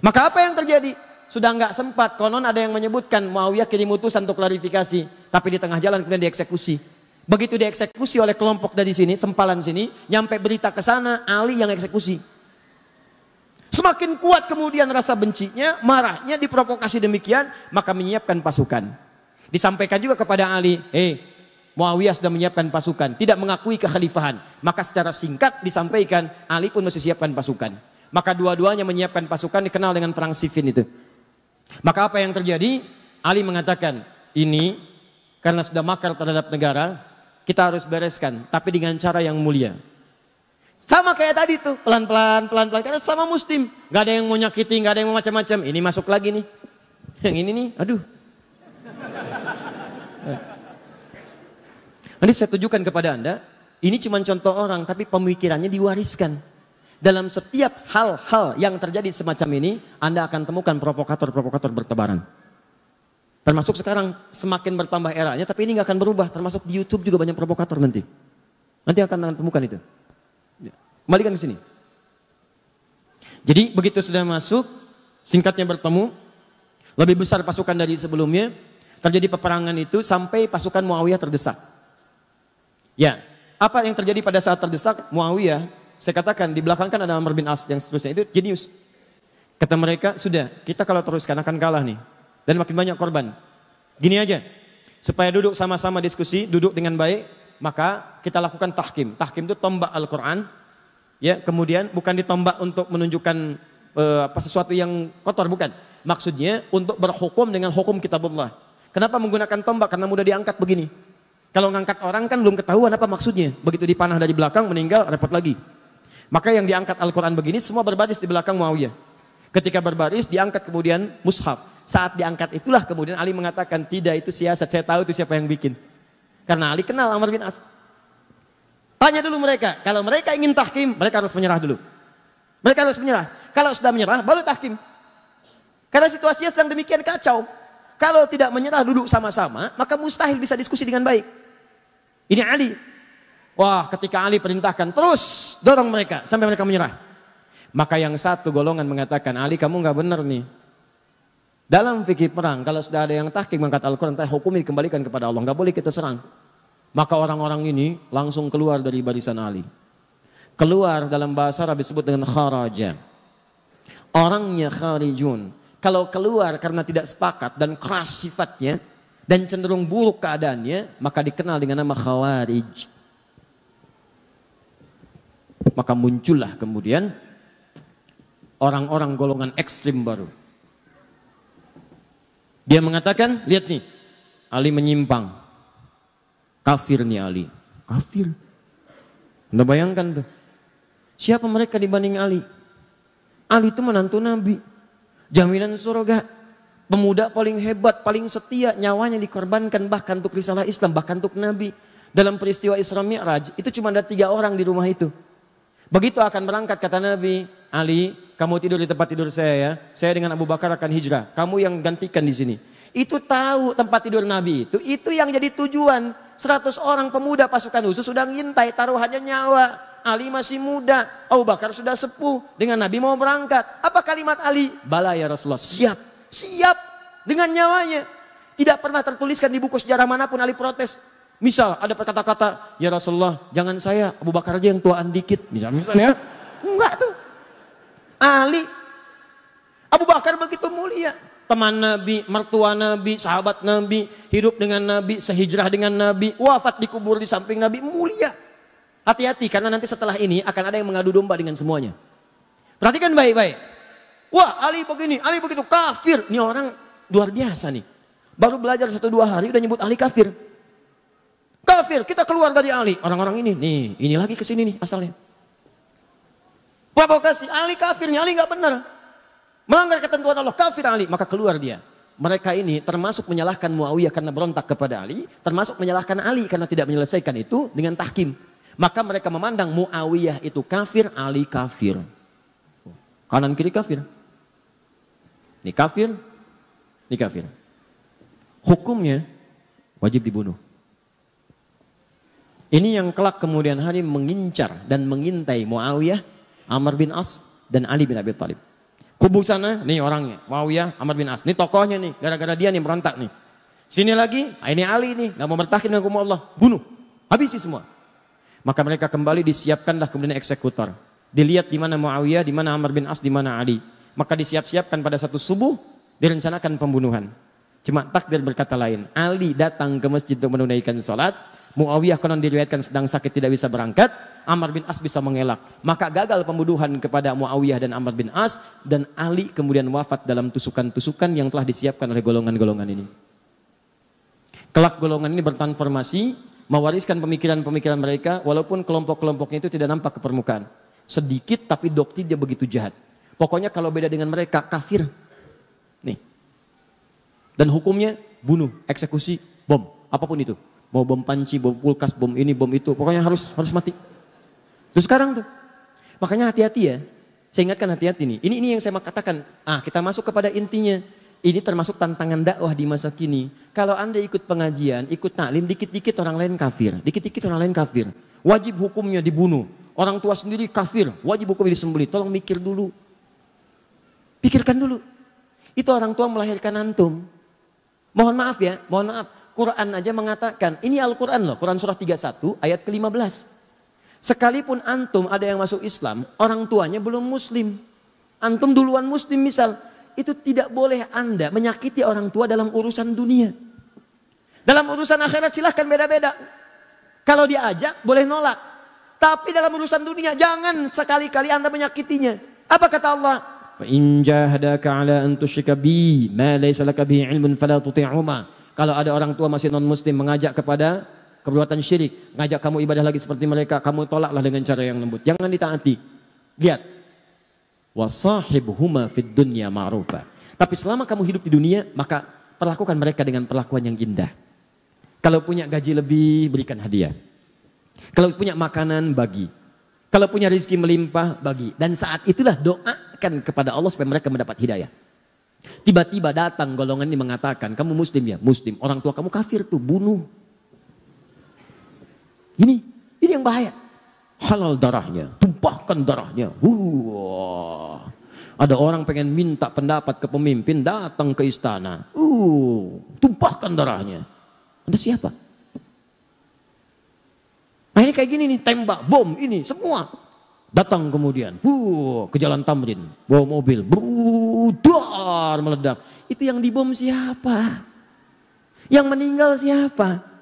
A: Maka apa yang terjadi? Sudah nggak sempat, konon ada yang menyebutkan Muawiyah kirim utusan untuk klarifikasi, tapi di tengah jalan kemudian dieksekusi. Begitu dieksekusi oleh kelompok dari sini, sempalan sini, nyampe berita ke sana, Ali yang eksekusi. Semakin kuat kemudian rasa bencinya, marahnya, diprovokasi demikian, maka menyiapkan pasukan. Disampaikan juga kepada Ali, Muawiyah sudah menyiapkan pasukan, tidak mengakui kekhalifahan. Maka secara singkat disampaikan, Ali pun mesti siapkan pasukan. Maka dua-duanya menyiapkan pasukan, dikenal dengan perang Siffin itu. Maka apa yang terjadi? Ali mengatakan, ini karena sudah makar terhadap negara, kita harus bereskan, tapi dengan cara yang mulia. Sama kayak tadi tuh, pelan-pelan, karena sama muslim. Gak ada yang mau nyakiti, gak ada yang mau macam-macam. Ini masuk lagi nih. Yang ini nih, aduh. Nanti saya tunjukkan kepada Anda, ini cuma contoh orang, tapi pemikirannya diwariskan. Dalam setiap hal-hal yang terjadi semacam ini, Anda akan temukan provokator-provokator bertebaran. Termasuk sekarang semakin bertambah eranya, tapi ini nggak akan berubah. Termasuk di YouTube juga banyak provokator nanti. Nanti akan temukan itu. Kembalikan ke sini. Jadi begitu sudah masuk, singkatnya bertemu, lebih besar pasukan dari sebelumnya, terjadi peperangan itu sampai pasukan Muawiyah terdesak. Ya, apa yang terjadi pada saat terdesak Muawiyah? Saya katakan di belakang kan ada Amr bin As yang seterusnya, itu jenius. Kata mereka, sudah kita kalau teruskan akan kalah nih. Dan makin banyak korban. Gini aja, supaya duduk sama-sama diskusi, duduk dengan baik, maka kita lakukan tahkim. Tahkim itu tombak Al-Quran. Ya, kemudian bukan ditombak untuk menunjukkan sesuatu yang kotor, bukan. Maksudnya untuk berhukum dengan hukum kitabullah. Kenapa menggunakan tombak? Karena mudah diangkat begini. Kalau ngangkat orang kan belum ketahuan apa maksudnya. Begitu dipanah dari belakang meninggal, repot lagi. Maka yang diangkat Al-Quran begini semua berbaris di belakang Muawiyah. Ketika berbaris diangkat kemudian mushaf. Saat diangkat itulah kemudian Ali mengatakan tidak itu siasat, saya tahu itu siapa yang bikin. Karena Ali kenal Amr bin As. Tanya dulu mereka, kalau mereka ingin tahkim mereka harus menyerah dulu. Mereka harus menyerah. Kalau sudah menyerah baru tahkim. Karena situasinya sedang demikian kacau. Kalau tidak menyerah duduk sama-sama maka mustahil bisa diskusi dengan baik. Ini Ali. Wah, ketika Ali perintahkan terus dorong mereka sampai mereka menyerah. Maka yang satu golongan mengatakan, Ali kamu nggak benar nih. Dalam fikih perang kalau sudah ada yang tahkim mengangkat Al-Quran, hukumi dikembalikan kepada Allah, nggak boleh kita serang. Maka orang-orang ini langsung keluar dari barisan Ali. Keluar dalam bahasa Arab disebut dengan kharaja. Orangnya kharijun. Kalau keluar karena tidak sepakat dan keras sifatnya dan cenderung buruk keadaannya, maka dikenal dengan nama khawarij. Maka muncullah kemudian orang-orang golongan ekstrim baru. Dia mengatakan, lihat nih, Ali menyimpang. Kafir nih Ali. Kafir. Anda bayangkan tuh. Siapa mereka dibanding Ali? Ali itu menantu Nabi. Jaminan surga. Pemuda paling hebat, paling setia. Nyawanya dikorbankan bahkan untuk risalah Islam, bahkan untuk Nabi. Dalam peristiwa Isra Mi'raj, itu cuma ada 3 orang di rumah itu. Begitu akan berangkat kata Nabi, Ali, kamu tidur di tempat tidur saya ya. Saya dengan Abu Bakar akan hijrah. Kamu yang gantikan di sini. Itu tahu tempat tidur Nabi itu. Itu yang jadi tujuan. 100 orang pemuda pasukan khusus sudah ngintai, taruhannya nyawa. Ali masih muda, Abu Bakar sudah sepuh. Dengan Nabi mau berangkat. Apa kalimat Ali? Bala ya Rasulullah. Siap, siap dengan nyawanya. Tidak pernah tertuliskan di buku sejarah manapun Ali protes. Misal ada kata-kata, ya Rasulullah jangan saya, Abu Bakar aja yang tuaan dikit. Misalnya, enggak tuh. Ali, Abu Bakar begitu mulia. Teman Nabi, mertua Nabi, sahabat Nabi, hidup dengan Nabi, sehijrah dengan Nabi, wafat dikubur di samping Nabi, mulia. Hati-hati karena nanti setelah ini akan ada yang mengadu domba dengan semuanya. Perhatikan baik-baik. Wah Ali begini, Ali begitu, kafir. Ini orang luar biasa nih. Baru belajar 1-2 hari udah nyebut Ali kafir. Kafir, kita keluar dari Ali. Orang-orang ini, nih, ini lagi kesini nih asalnya. Provokasi, Ali kafirnya, Ali nggak benar. Melanggar ketentuan Allah, kafir Ali. Maka keluar dia. Mereka ini termasuk menyalahkan Muawiyah karena berontak kepada Ali. Termasuk menyalahkan Ali karena tidak menyelesaikan itu dengan tahkim. Maka mereka memandang Muawiyah itu kafir, Ali kafir. Kanan kiri kafir. Ini kafir, ini kafir. Hukumnya wajib dibunuh. Ini yang kelak kemudian hari mengincar dan mengintai Muawiyah, Amr bin As, dan Ali bin Abi Thalib. Kubu sana, nih orangnya, Muawiyah, Amr bin As. Ini tokohnya nih, gara-gara dia nih berontak nih. Sini lagi, ini Ali nih, gak mau bertahan dengan hukum Allah. Bunuh, habisi semua. Maka mereka kembali disiapkanlah kemudian eksekutor. Dilihat di mana Muawiyah, di mana Amr bin As, di mana Ali. Maka disiap-siapkan pada satu subuh, direncanakan pembunuhan. Cuma takdir berkata lain. Ali datang ke masjid untuk menunaikan salat. Muawiyah konon diriwayatkan sedang sakit tidak bisa berangkat. Amr bin As bisa mengelak. Maka gagal pembunuhan kepada Muawiyah dan Amr bin As. Dan Ali kemudian wafat dalam tusukan-tusukan yang telah disiapkan oleh golongan-golongan ini. Kelak golongan ini bertransformasi. Mewariskan pemikiran-pemikiran mereka. Walaupun kelompok-kelompoknya itu tidak nampak ke permukaan. Sedikit tapi doktrinnya begitu jahat. Pokoknya kalau beda dengan mereka kafir. Nih. Dan hukumnya bunuh, eksekusi, bom. Apapun itu. Mau bom panci, bom kulkas, bom ini, bom itu. Pokoknya harus mati. Terus sekarang tuh. Makanya hati-hati ya. Saya ingatkan hati-hati nih. Ini yang saya mau katakan. Kita masuk kepada intinya. Ini termasuk tantangan dakwah di masa kini. Kalau Anda ikut pengajian, ikut taklim, dikit-dikit orang lain kafir. Dikit-dikit orang lain kafir. Wajib hukumnya dibunuh. Orang tua sendiri kafir. Wajib hukumnya disembelih. Tolong mikir dulu. Pikirkan dulu. Itu orang tua melahirkan antum. Mohon maaf ya, mohon maaf. Quran aja mengatakan, ini Al-Quran loh. Quran surah 31 ayat ke-15. Sekalipun antum ada yang masuk Islam, orang tuanya belum muslim. Antum duluan muslim misal. Itu tidak boleh Anda menyakiti orang tua dalam urusan dunia. Dalam urusan akhirat silahkan beda-beda. Kalau diajak boleh nolak. Tapi dalam urusan dunia jangan sekali-kali Anda menyakitinya. Apa kata Allah? فَإِنْ جَاهَدَاكَ عَلَىٰ أَنْ تُشْرِكَ بِي مَا لَيْسَ لَكَ بِهِ عِلْمٌ فَلَا تُطِعْهُمَا. Kalau ada orang tua masih non-muslim mengajak kepada perbuatan syirik, ngajak kamu ibadah lagi seperti mereka, kamu tolaklah dengan cara yang lembut. Jangan ditaati. Lihat. وَصَاحِبْهُمَا فِي الدُّنْيَا مَعْرُوفًا. Tapi selama kamu hidup di dunia, maka perlakukan mereka dengan perlakuan yang indah. Kalau punya gaji lebih, berikan hadiah. Kalau punya makanan, bagi. Kalau punya rezeki melimpah, bagi. Dan saat itulah doakan kepada Allah supaya mereka mendapat hidayah. Tiba-tiba datang golongan ini mengatakan, kamu muslim ya? Muslim. Orang tua kamu kafir tuh, bunuh. Ini yang bahaya. Halal darahnya, tumpahkan darahnya. Ada orang pengen minta pendapat ke pemimpin, datang ke istana. Tumpahkan darahnya. Anda siapa? Nah ini kayak gini nih, tembak, bom, ini semua. Datang kemudian, ke Jalan Tamrin, bawa mobil, dar meledak. Itu yang dibom siapa? Yang meninggal siapa?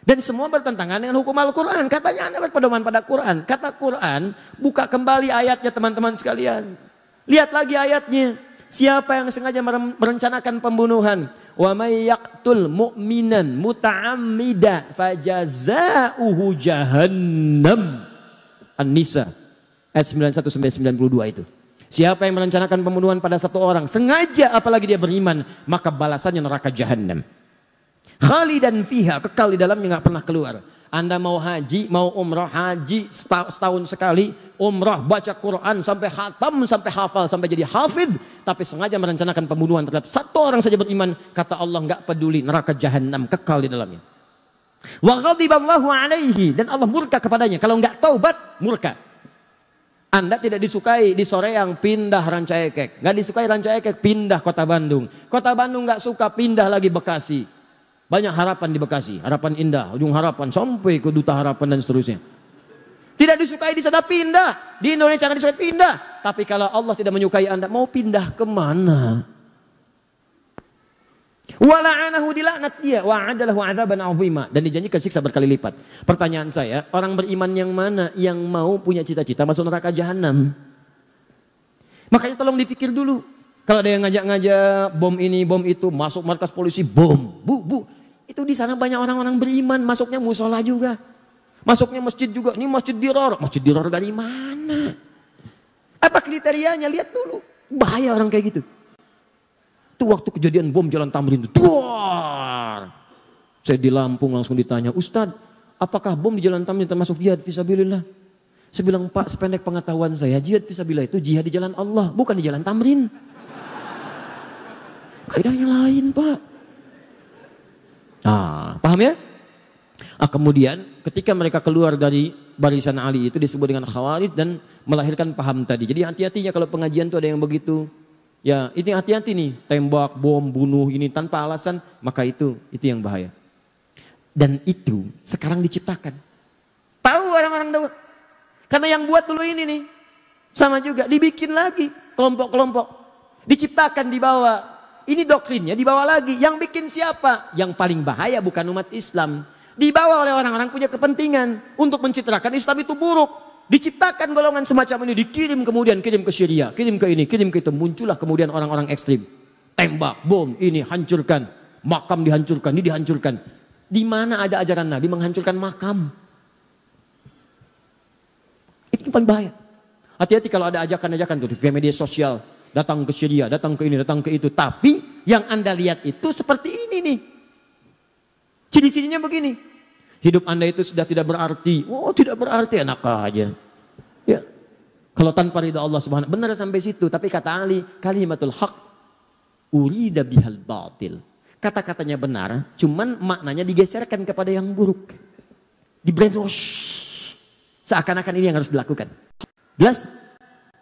A: Dan semua bertentangan dengan hukum Al-Quran. Katanya Anda berpedoman pada Quran. Kata Quran, buka kembali ayatnya teman-teman sekalian. Lihat lagi ayatnya. Siapa yang sengaja merencanakan pembunuhan? Wa may yaqtul mu'minan muta'ammida fajaza'uhu jahannam. An-Nisa ayat 91 sampai 92 itu. Siapa yang merencanakan pembunuhan pada satu orang sengaja apalagi dia beriman, maka balasannya neraka jahanam. Khalidan fiha, kekal di dalamnya, nggak pernah keluar. Anda mau haji, mau umrah, haji setahun sekali, umrah baca Quran sampai khatam, sampai hafal, sampai jadi hafid, tapi sengaja merencanakan pembunuhan terhadap satu orang saja beriman, kata Allah nggak peduli, neraka jahanam, kekal di dalamnya. Wa ghadiballahu alaihi, dan Allah murka kepadanya. Kalau nggak taubat, murka. Anda tidak disukai di Soreang, pindah Ranca Ekek. Nggak disukai Ranca Ekek, pindah Kota Bandung. Kota Bandung nggak suka, pindah lagi Bekasi. Banyak harapan di Bekasi, harapan indah, ujung harapan sampai ke Duta Harapan dan seterusnya. Tidak disukai di sana, pindah. Di Indonesia nggak disukai, pindah. Tapi kalau Allah tidak menyukai Anda, mau pindah kemana? Wala'anahu, dilaknat dia, wa'adalahu 'adzaban 'azima, dan dijanjikan siksa berkali lipat. Pertanyaan saya, orang beriman yang mana yang mau punya cita-cita masuk neraka jahanam? Makanya tolong dipikir dulu. Kalau ada yang ngajak-ngajak bom ini, bom itu, masuk markas polisi, bom, bu. Itu di sana banyak orang-orang beriman, masuknya musola juga. Masuknya masjid juga. Ini masjid diror. Masjid diror dari mana? Apa kriterianya? Lihat dulu. Bahaya orang kayak gitu. Itu waktu kejadian bom Jalan Tamrin itu. Duar. Saya di Lampung langsung ditanya, Ustadz, apakah bom di Jalan Tamrin termasuk jihad fisabilillah? Saya bilang, Pak, sependek pengetahuan saya, jihad fisabilillah itu jihad di jalan Allah, bukan di Jalan Tamrin. Kaidahnya lain, Pak. Paham ya? Kemudian ketika mereka keluar dari barisan Ali itu disebut dengan Khawarij dan melahirkan paham tadi. Jadi hati-hatinya kalau pengajian itu ada yang begitu. Ya, ini hati-hati nih, tembak, bom, bunuh ini tanpa alasan, maka itu yang bahaya. Dan itu sekarang diciptakan. Tahu orang-orang tahu. Karena yang buat dulu ini nih sama juga dibikin lagi kelompok-kelompok. Diciptakan di bawah. Ini doktrinnya dibawa lagi. Yang bikin siapa? Yang paling bahaya bukan umat Islam. Dibawa oleh orang-orang punya kepentingan untuk mencitrakan Islam itu buruk. Diciptakan golongan semacam ini, dikirim kemudian, kirim ke Syria, kirim ke ini, kirim ke itu. Muncullah kemudian orang-orang ekstrim. Tembak, bom, ini hancurkan. Makam dihancurkan, ini dihancurkan. Di mana ada ajaran Nabi menghancurkan makam? Itu paling bahaya. Hati-hati kalau ada ajakan-ajakan tuh di media sosial. Datang ke Syria, datang ke ini, datang ke itu. Tapi yang Anda lihat itu seperti ini nih. Ciri-cirinya begini. Hidup Anda itu sudah tidak berarti. Oh, tidak berarti, enak aja. Ya. Kalau tanpa ridha Allah Subhanahu, benar sampai situ. Tapi kata Ali, kalimatul haq urida bihal batil. Kata-katanya benar, cuman maknanya digeserkan kepada yang buruk. Di brainwash. Seakan-akan ini yang harus dilakukan. Jelas?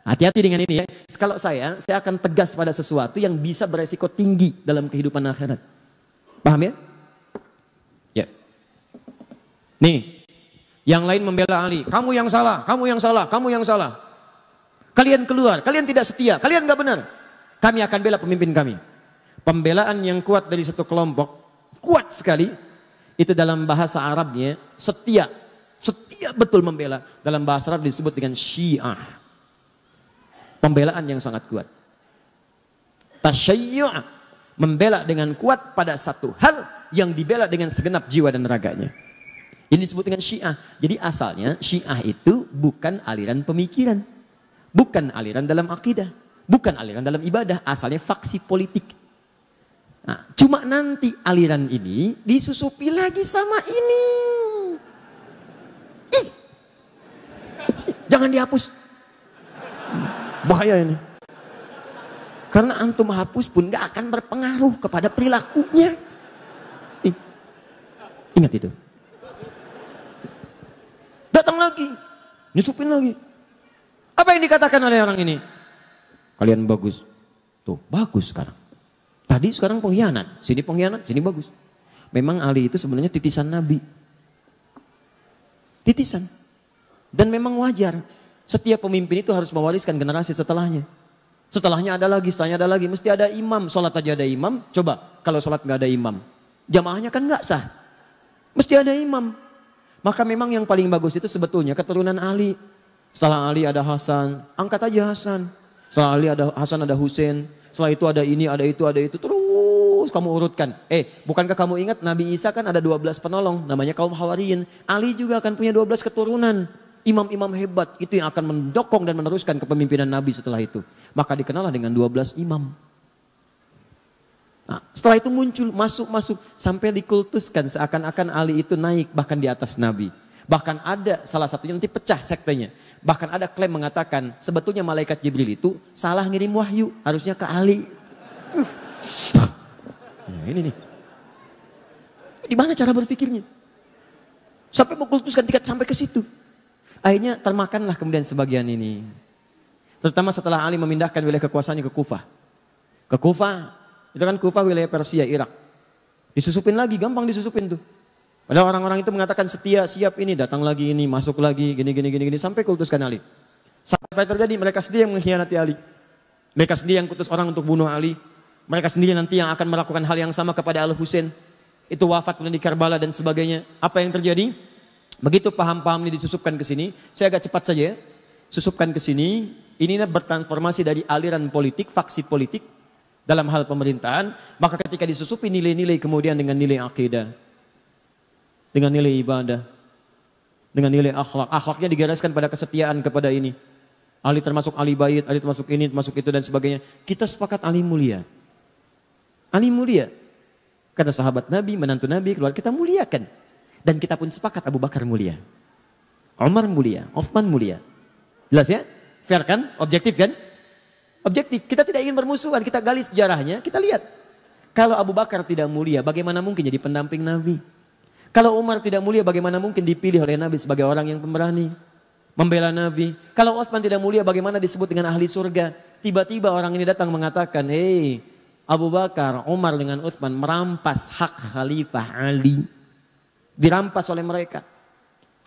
A: Hati-hati dengan ini ya. Kalau saya akan tegas pada sesuatu yang bisa beresiko tinggi dalam kehidupan akhirat. Paham ya? Ya. Nih, yang lain membela Ali. Kamu yang salah, kamu yang salah, kamu yang salah. Kalian keluar, kalian tidak setia, kalian gak benar. Kami akan bela pemimpin kami. Pembelaan yang kuat dari satu kelompok, kuat sekali. Itu dalam bahasa Arabnya setia. Setia betul membela. Dalam bahasa Arab disebut dengan syiah. Pembelaan yang sangat kuat. Tasyayyu', membela dengan kuat pada satu hal yang dibela dengan segenap jiwa dan raganya. Ini disebut dengan syiah. Jadi asalnya syiah itu bukan aliran pemikiran. Bukan aliran dalam akidah, bukan aliran dalam ibadah, asalnya faksi politik. Nah, cuma nanti aliran ini disusupi lagi sama ini. Ih, jangan dihapus. Bahaya ini. Karena antum hapus pun gak akan berpengaruh kepada perilakunya. Ingat itu. Datang lagi, nyusupin lagi. Apa yang dikatakan oleh orang ini? Kalian bagus. Tuh, bagus sekarang. Tadi sekarang pengkhianat. Sini pengkhianat, sini bagus. Memang Ali itu sebenarnya titisan Nabi. Titisan. Dan memang wajar. Setiap pemimpin itu harus mewariskan generasi setelahnya. Setelahnya ada lagi, setelahnya ada lagi. Mesti ada imam. Sholat aja ada imam. Coba, kalau sholat gak ada imam. Jamaahnya kan gak sah. Mesti ada imam. Maka memang yang paling bagus itu sebetulnya keturunan Ali. Setelah Ali ada Hasan, angkat aja Hasan. Setelah Ali ada Hasan, ada Husain. Setelah itu ada ini, ada itu, ada itu. Terus kamu urutkan. Bukankah kamu ingat Nabi Isa kan ada 12 penolong. Namanya kaum Hawariyin. Ali juga akan punya 12 keturunan. Imam-imam hebat. Itu yang akan mendokong dan meneruskan kepemimpinan Nabi setelah itu. Maka dikenallah dengan 12 imam. Nah, setelah itu muncul, masuk. Sampai dikultuskan seakan-akan Ali itu naik bahkan di atas Nabi. Bahkan ada salah satunya nanti pecah sektenya. Bahkan ada klaim mengatakan sebetulnya malaikat Jibril itu salah ngirim wahyu. Harusnya ke Ali. Nah, ini nih. Di mana cara berpikirnya? Sampai mengkultuskan tingkat sampai ke situ. Akhirnya termakanlah kemudian sebagian ini. Terutama setelah Ali memindahkan wilayah kekuasaannya ke Kufah. Ke Kufah, itu kan Kufah wilayah Persia, Irak. Disusupin lagi, gampang disusupin tuh. Padahal orang-orang itu mengatakan setia, siap ini, datang lagi ini, masuk lagi, gini, sampai kultuskan Ali. Sampai terjadi mereka sendiri yang mengkhianati Ali. Mereka sendiri yang kutus orang untuk bunuh Ali. Mereka sendiri nanti yang akan melakukan hal yang sama kepada Al-Husain. Itu wafat di Karbala dan sebagainya. Apa yang terjadi? Begitu paham-paham ini disusupkan ke sini, saya agak cepat saja ya. Susupkan ke sini, ini bertransformasi dari aliran politik, faksi politik dalam hal pemerintahan. Maka ketika disusupi nilai-nilai kemudian dengan nilai akidah, dengan nilai ibadah, dengan nilai akhlak. Akhlaknya digariskan pada kesetiaan kepada ini. Ali termasuk Ali bait, Ali termasuk ini, termasuk itu dan sebagainya. Kita sepakat Ali mulia. Ali mulia. Kata sahabat Nabi, menantu Nabi, keluar kita muliakan. Dan kita pun sepakat Abu Bakar mulia. Umar mulia, Uthman mulia. Jelas ya? Fair kan? Objektif kan? Objektif. Kita tidak ingin bermusuhan, kita gali sejarahnya, kita lihat. Kalau Abu Bakar tidak mulia, bagaimana mungkin jadi pendamping Nabi? Kalau Umar tidak mulia, bagaimana mungkin dipilih oleh Nabi sebagai orang yang pemberani? Membela Nabi. Kalau Utsman tidak mulia, bagaimana disebut dengan ahli surga? Tiba-tiba orang ini datang mengatakan, hei Abu Bakar, Umar dengan Utsman merampas hak Khalifah Ali. Dirampas oleh mereka.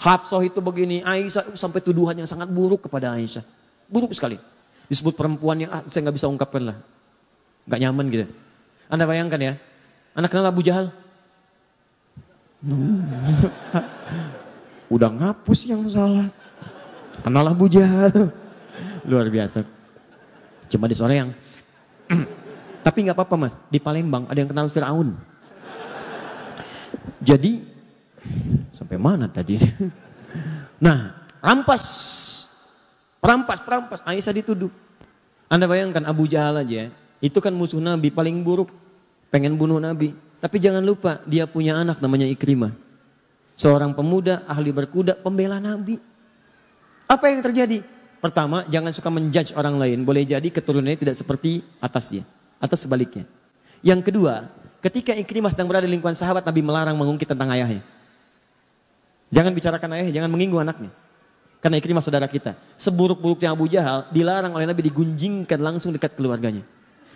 A: Hafsah itu begini, Aisyah sampai tuduhan yang sangat buruk kepada Aisyah. Buruk sekali. Disebut perempuan yang saya nggak bisa ungkapkan lah. Nggak nyaman gitu. Anda bayangkan ya, Anda kenal Abu Jahal? Udah ngapus yang salah. Kenal Abu Jahal. Luar biasa. Cuma di sore yang tapi nggak apa-apa mas. Di Palembang ada yang kenal Firaun. Jadi sampai mana tadi? Nah, rampas. Aisyah dituduh. Anda bayangkan Abu Jahal aja. Itu kan musuh Nabi paling buruk. Pengen bunuh Nabi. Tapi jangan lupa dia punya anak namanya Ikrimah. Seorang pemuda ahli berkuda pembela Nabi. Apa yang terjadi? Pertama, jangan suka menjudge orang lain. Boleh jadi keturunannya tidak seperti atasnya atau sebaliknya. Yang kedua, ketika Ikrimah sedang berada di lingkungan sahabat, Nabi melarang mengungkit tentang ayahnya. Jangan bicarakan ayahnya, jangan menyinggung anaknya. Karena Ikrimah saudara kita. Seburuk-buruknya Abu Jahal dilarang oleh Nabi digunjingkan langsung dekat keluarganya.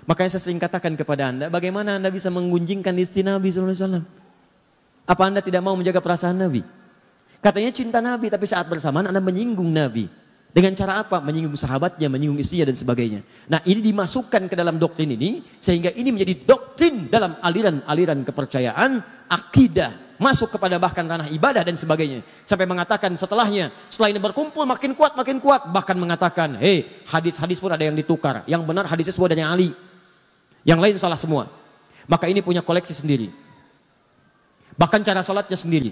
A: Makanya saya sering katakan kepada Anda, bagaimana Anda bisa menggunjingkan istri Nabi SAW? Apa Anda tidak mau menjaga perasaan Nabi? Katanya cinta Nabi, tapi saat bersamaan Anda menyinggung Nabi. Dengan cara apa? Menyinggung sahabatnya, menyinggung istrinya dan sebagainya. Nah, ini dimasukkan ke dalam doktrin ini, sehingga ini menjadi doktrin dalam aliran-aliran kepercayaan, akidah, masuk kepada bahkan ranah ibadah dan sebagainya. Sampai mengatakan setelah ini berkumpul makin kuat, bahkan mengatakan, hadis-hadis pun ada yang ditukar. Yang benar hadisnya semua dari Ali. Yang lain salah semua. Maka ini punya koleksi sendiri. Bahkan cara salatnya sendiri.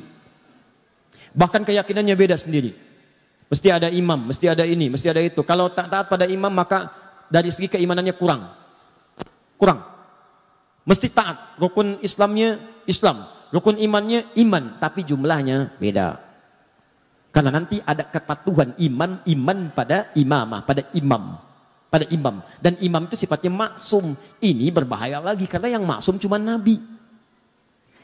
A: Bahkan keyakinannya beda sendiri. Mesti ada imam, mesti ada ini, mesti ada itu. Kalau tak taat pada imam maka dari segi keimanannya kurang. Mesti taat. Rukun Islamnya Islam. Rukun imannya iman. Tapi jumlahnya beda. Karena nanti ada kepatuhan iman pada imamah, pada imam. Dan imam itu sifatnya maksum. Ini berbahaya lagi karena yang maksum cuma Nabi.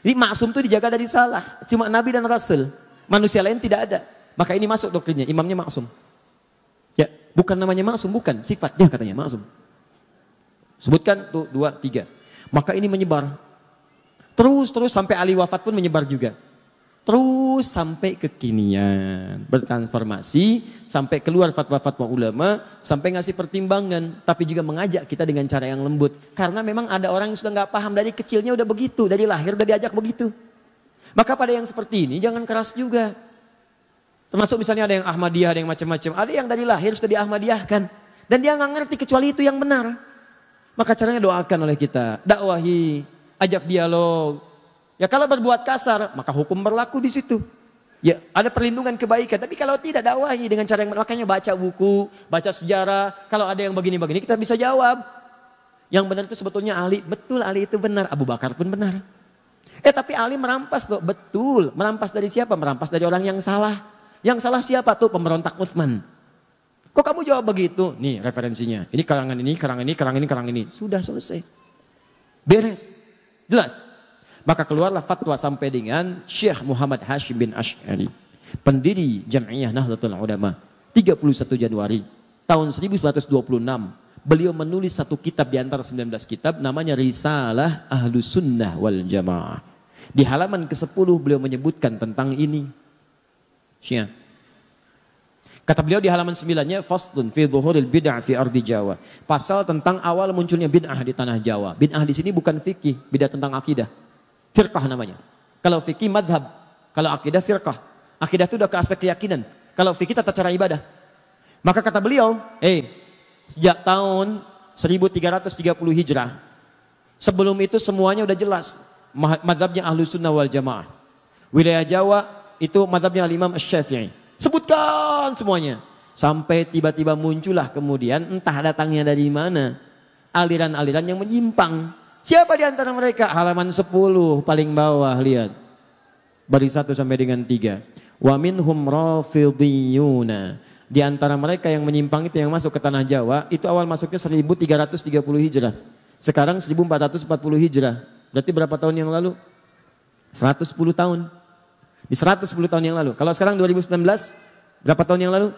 A: Ini maksum itu dijaga dari salah. Cuma Nabi dan Rasul. Manusia lain tidak ada. Maka ini masuk doktrinnya, imamnya maksum. Ya, bukan namanya maksum, bukan. Sifatnya katanya maksum. Sebutkan tuh 2, 3. Maka ini menyebar. Terus sampai Ali wafat pun menyebar juga. Terus sampai kekinian. Bertransformasi, sampai keluar fatwa-fatwa ulama, sampai ngasih pertimbangan. Tapi juga mengajak kita dengan cara yang lembut. Karena memang ada orang yang sudah nggak paham dari kecilnya udah begitu. Dari lahir udah diajak begitu. Maka pada yang seperti ini jangan keras juga. Termasuk misalnya ada yang Ahmadiyah, ada yang macam-macam. Ada yang dari lahir sudah di-Ahmadiyahkan. Dan dia nggak ngerti kecuali itu yang benar. Maka caranya doakan oleh kita. Dakwahi, ajak dialog. Ya kalau berbuat kasar, maka hukum berlaku di situ. Ya ada perlindungan kebaikan. Tapi kalau tidak, dakwahi dengan cara yang benar. Makanya baca buku, baca sejarah. Kalau ada yang begini-begini kita bisa jawab. Yang benar itu sebetulnya Ali. Betul Ali itu benar. Abu Bakar pun benar. Tapi Ali merampas loh. Betul. Merampas dari siapa? Merampas dari orang yang salah. Yang salah siapa tuh? Pemberontak Utsman. Kok kamu jawab begitu? Nih referensinya. Ini karangan ini. Sudah selesai. Beres. Jelas. Maka keluarlah fatwa sampai dengan Syekh Muhammad Hashim bin Asy'ari. Pendiri Jam'iyah Nahdlatul Ulama. 31 Januari tahun 1926. Beliau menulis satu kitab di antara 19 kitab. Namanya Risalah Ahlus Sunnah wal Jamaah. Di halaman ke-10 beliau menyebutkan tentang ini. Syiah. Kata beliau di halaman 9-nya, faslun fi dhuhuril bid'ah fi ardi Jawa. Pasal tentang awal munculnya bid'ah di tanah Jawa. Bid'ah di sini bukan fikih, bid'ah tentang akidah. Firqah namanya. Kalau fikih madhab, kalau akidah firqah. Akidah itu udah ke aspek keyakinan. Kalau fikih tata cara ibadah. Maka kata beliau, sejak tahun 1330 Hijrah, sebelum itu semuanya udah jelas. Madhabnya Ahlus Sunnah wal Jamaah. Wilayah Jawa itu madhabnya Imam Asy-Syafi'i. Sebutkan semuanya. Sampai tiba-tiba muncullah kemudian entah datangnya dari mana. Aliran-aliran yang menyimpang. Siapa di antara mereka? Halaman 10 paling bawah lihat. Baris 1 sampai dengan 3. Wa minhum rafidhiyuna. Di antara mereka yang menyimpang itu yang masuk ke tanah Jawa. Itu awal masuknya 1330 Hijrah. Sekarang 1440 Hijrah. Berarti berapa tahun yang lalu? 110 tahun. Di 110 tahun yang lalu. Kalau sekarang 2019, berapa tahun yang lalu?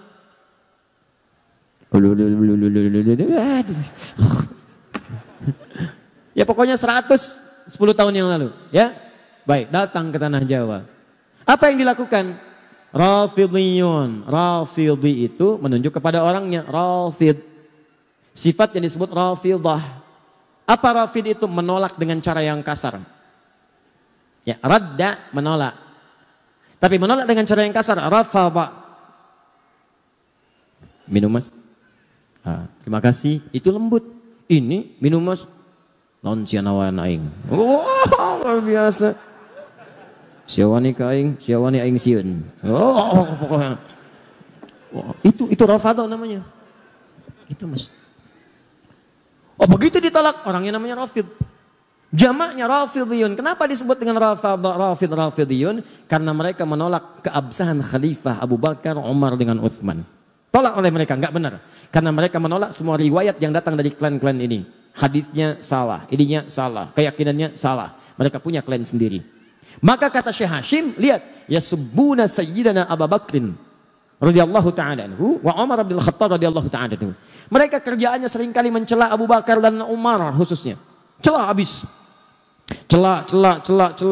A: Ya pokoknya 110 tahun yang lalu. Ya, baik, datang ke tanah Jawa. Apa yang dilakukan? Rafidhiyun. Rafidhi itu menunjuk kepada orangnya. Rafid. Sifat yang disebut Rafidah. Apa Rafid itu? Menolak dengan cara yang kasar. Ya, radda menolak. Tapi menolak dengan cara yang kasar, rafadha. Minum mas. Terima kasih, itu lembut. Ini minum mas. Non cianawan aing. Luar biasa. Siawani ka aing, siawani aing sieun. Pokoknya. Itu rafadha namanya. Itu mas. Begitu ditolak, orangnya namanya Rafid. Jamaknya Rafidhiyun. Kenapa disebut dengan Rafidhiyun? Karena mereka menolak keabsahan Khalifah Abu Bakar, Umar dengan Utsman. Tolak oleh mereka, nggak benar. Karena mereka menolak semua riwayat yang datang dari klan-klan ini. Hadisnya salah, ininya salah, keyakinannya salah. Mereka punya klan sendiri. Maka kata Syekh Hashim, lihat, yasubbuna sayyidana Abu Bakrin radhiyallahu ta'ala anhu wa Umar bin Khattab radhiyallahu ta'ala anhu. Mereka kerjaannya seringkali mencela Abu Bakar dan Umar khususnya. Cela habis. Cela,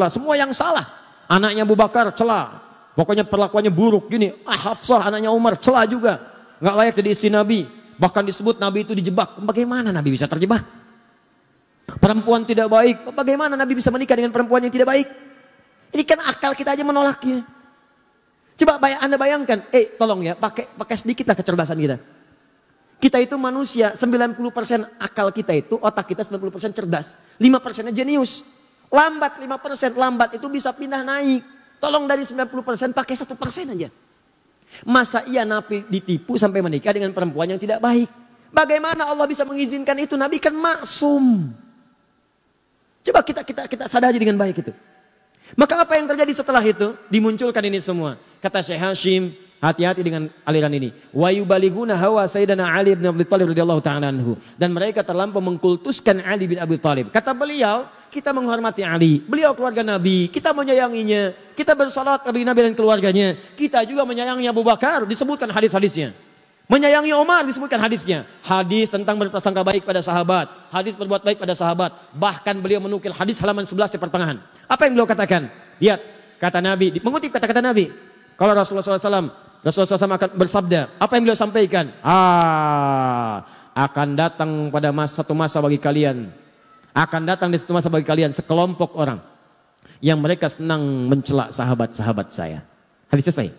A: semua yang salah. Anaknya Abu Bakar cela. Pokoknya perlakuannya buruk gini. Hafsah anaknya Umar cela juga. Nggak layak jadi istri Nabi. Bahkan disebut Nabi itu dijebak. Bagaimana Nabi bisa terjebak? Perempuan tidak baik. Bagaimana Nabi bisa menikah dengan perempuan yang tidak baik? Ini kan akal kita aja menolaknya. Coba Anda bayangkan. Tolong ya, pakai sedikit lah kecerdasan kita. Kita itu manusia, 90% akal kita itu, otak kita 90% cerdas. 5%-nya jenius. Lambat 5%, lambat itu bisa pindah naik. Tolong dari 90% pakai 1% aja. Masa iya Nabi ditipu sampai menikah dengan perempuan yang tidak baik? Bagaimana Allah bisa mengizinkan itu? Nabi kan maksum. Coba kita sadari dengan baik itu. Maka apa yang terjadi setelah itu? Dimunculkan ini semua. Kata Syekh Hashim, hati-hati dengan aliran ini. Wa yubaliguna hawa Sayyidina Ali bin Abi Thalib radhiyallahu ta'ala anhu. Dan mereka terlampau mengkultuskan Ali bin Abi Thalib. Kata beliau, kita menghormati Ali. Beliau keluarga Nabi, kita menyayanginya. Kita bersalat kepada Nabi dan keluarganya. Kita juga menyayangi Abu Bakar, disebutkan hadis-hadisnya. Menyayangi Umar, disebutkan hadisnya. Hadis tentang berprasangka baik pada sahabat. Hadis berbuat baik pada sahabat. Bahkan beliau menukil hadis halaman 11 di pertengahan. Apa yang beliau katakan? Lihat, kata Nabi, mengutip kata-kata Nabi. Kalau Rasulullah SAW akan bersabda, apa yang beliau sampaikan? Akan datang pada satu masa bagi kalian. Akan datang di satu masa bagi kalian sekelompok orang yang mereka senang mencela sahabat-sahabat saya. Hadis selesai.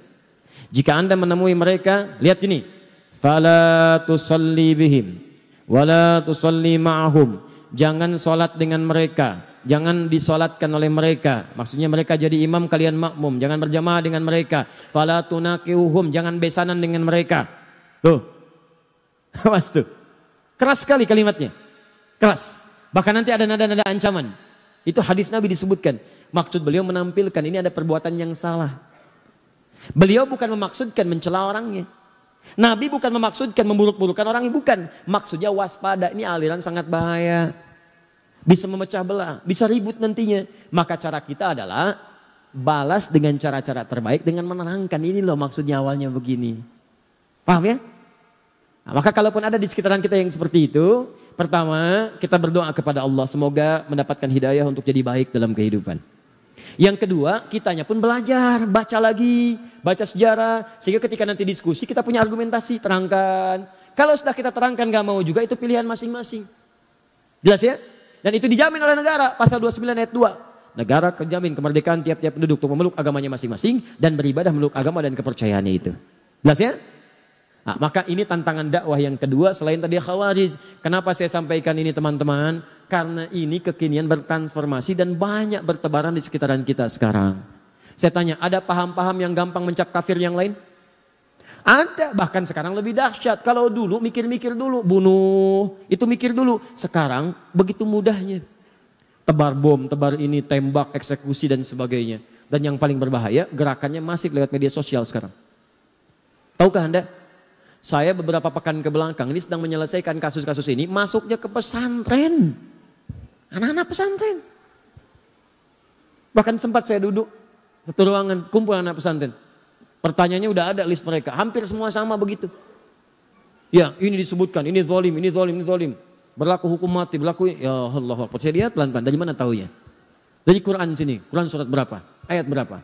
A: Jika Anda menemui mereka, lihat ini. Fala tusalli bihim wala tusalli ma'ahum. Jangan sholat dengan mereka, jangan disolatkan oleh mereka. Maksudnya mereka jadi imam, kalian makmum. Jangan berjamaah dengan mereka. Fala tunakiuhum, jangan besanan dengan mereka. Tuh, awas tuh, keras sekali kalimatnya, keras. Bahkan nanti ada nada-nada ancaman. Itu hadis Nabi disebutkan. Maksud beliau menampilkan ini ada perbuatan yang salah. Beliau bukan memaksudkan mencela orangnya. Nabi bukan memaksudkan memburuk-burukan orangnya, bukan. Maksudnya waspada, ini aliran sangat bahaya. Bisa memecah belah, bisa ribut nantinya. Maka cara kita adalah balas dengan cara-cara terbaik dengan menerangkan. Ini loh maksudnya awalnya begini. Paham ya? Nah, maka kalaupun ada di sekitaran kita yang seperti itu, pertama kita berdoa kepada Allah. Semoga mendapatkan hidayah untuk jadi baik dalam kehidupan. Yang kedua, kitanya pun belajar, baca lagi, baca sejarah. Sehingga ketika nanti diskusi kita punya argumentasi, terangkan. Kalau sudah kita terangkan gak mau juga, itu pilihan masing-masing. Jelas ya? Dan itu dijamin oleh negara, pasal 29 ayat 2. Negara menjamin kemerdekaan tiap-tiap penduduk untuk memeluk agamanya masing-masing dan beribadah meluk agama dan kepercayaannya itu. Jelas ya? Nah, maka ini tantangan dakwah yang kedua selain tadi Khawarij. Kenapa saya sampaikan ini teman-teman? Karena ini kekinian bertransformasi dan banyak bertebaran di sekitaran kita sekarang. Saya tanya, ada paham-paham yang gampang mencap kafir yang lain? Ada, bahkan sekarang lebih dahsyat. Kalau dulu mikir-mikir dulu, bunuh, itu mikir dulu. Sekarang begitu mudahnya. Tebar bom, tebar ini, tembak, eksekusi dan sebagainya. Dan yang paling berbahaya, gerakannya masif lewat media sosial sekarang. Tahukah Anda? Saya beberapa pekan ke belakang ini sedang menyelesaikan kasus-kasus ini, masuknya ke pesantren. Anak-anak pesantren. Bahkan sempat saya duduk satu ruangan, kumpul anak pesantren. Pertanyaannya udah ada list mereka, hampir semua sama begitu. Ya, ini disebutkan, ini zalim, ini zalim, ini zalim. Berlaku hukum mati, berlaku, ya Allah. Saya lihat pelan-pelan, dari mana tahu ya? Dari Quran sini, Quran surat berapa? Ayat berapa?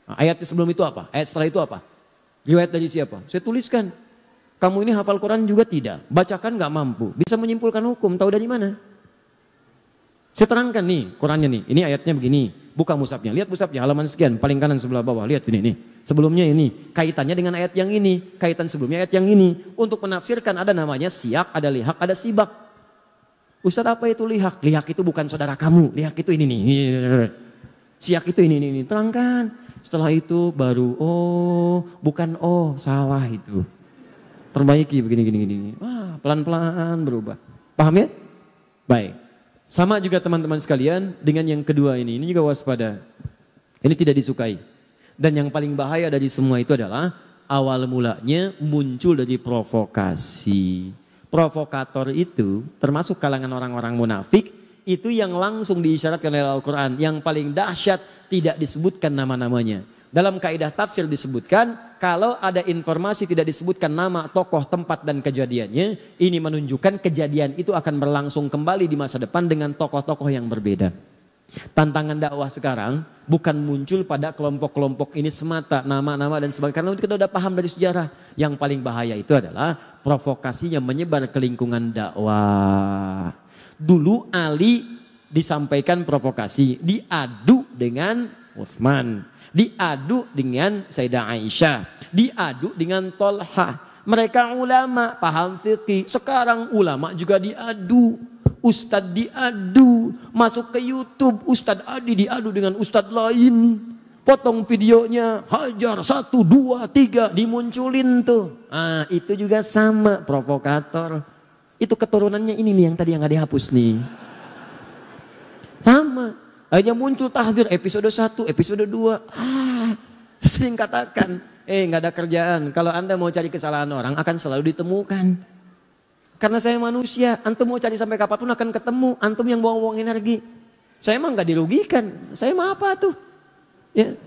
A: Nah, ayat sebelum itu apa? Ayat setelah itu apa? Riwayat dari siapa? Saya tuliskan. Kamu ini hafal Quran juga tidak, bacakan gak mampu, bisa menyimpulkan hukum, tahu dari mana? Saya terangkan nih, Qurannya nih, ini ayatnya begini, buka mushafnya, lihat mushafnya, halaman sekian, paling kanan sebelah bawah, lihat sini nih. Sebelumnya ini, kaitannya dengan ayat yang ini, kaitan sebelumnya ayat yang ini. Untuk menafsirkan ada namanya siyak, ada lihak, ada sibak. Ustaz apa itu lihak? Lihak itu bukan saudara kamu, lihak itu ini nih. Siyak itu ini, terangkan. Setelah itu baru, oh bukan oh, salah itu. Perbaiki begini. Wah, pelan-pelan berubah. Paham ya? Baik. Sama juga teman-teman sekalian dengan yang kedua ini juga waspada. Ini tidak disukai. Dan yang paling bahaya dari semua itu adalah Awal mulanya muncul dari provokasi. Provokator itu termasuk kalangan orang-orang munafik, itu yang langsung diisyaratkan oleh Al-Quran. Yang paling dahsyat tidak disebutkan nama-namanya. Dalam kaidah tafsir disebutkan, kalau ada informasi tidak disebutkan nama, tokoh, tempat, dan kejadiannya, ini menunjukkan kejadian itu akan berlangsung kembali di masa depan dengan tokoh-tokoh yang berbeda. Tantangan dakwah sekarang bukan muncul pada kelompok-kelompok ini semata, nama-nama dan sebagainya. Karena kita sudah paham dari sejarah. Yang paling bahaya itu adalah provokasinya menyebar ke lingkungan dakwah. Dulu Ali disampaikan provokasi, diadu dengan Utsman. Diadu dengan Sayyidah Aisyah, diadu dengan Tolha. Mereka ulama, paham fikih. Sekarang ulama juga diadu, ustadz diadu, masuk ke YouTube, Ustadz Adi diadu dengan ustadz lain. Potong videonya, hajar 1, 2, 3, dimunculin tuh. Ah, itu juga sama, provokator. Itu keturunannya ini nih yang tadi yang gak dihapus nih. Sama. Akhirnya muncul tahdzir episode 1, episode 2. Sering katakan, nggak ada kerjaan. Kalau Anda mau cari kesalahan orang akan selalu ditemukan. Karena saya manusia, antum mau cari sampai kapanpun akan ketemu. Antum yang buang-buang energi. Saya mah nggak dirugikan. Saya mah apa tuh? Ya.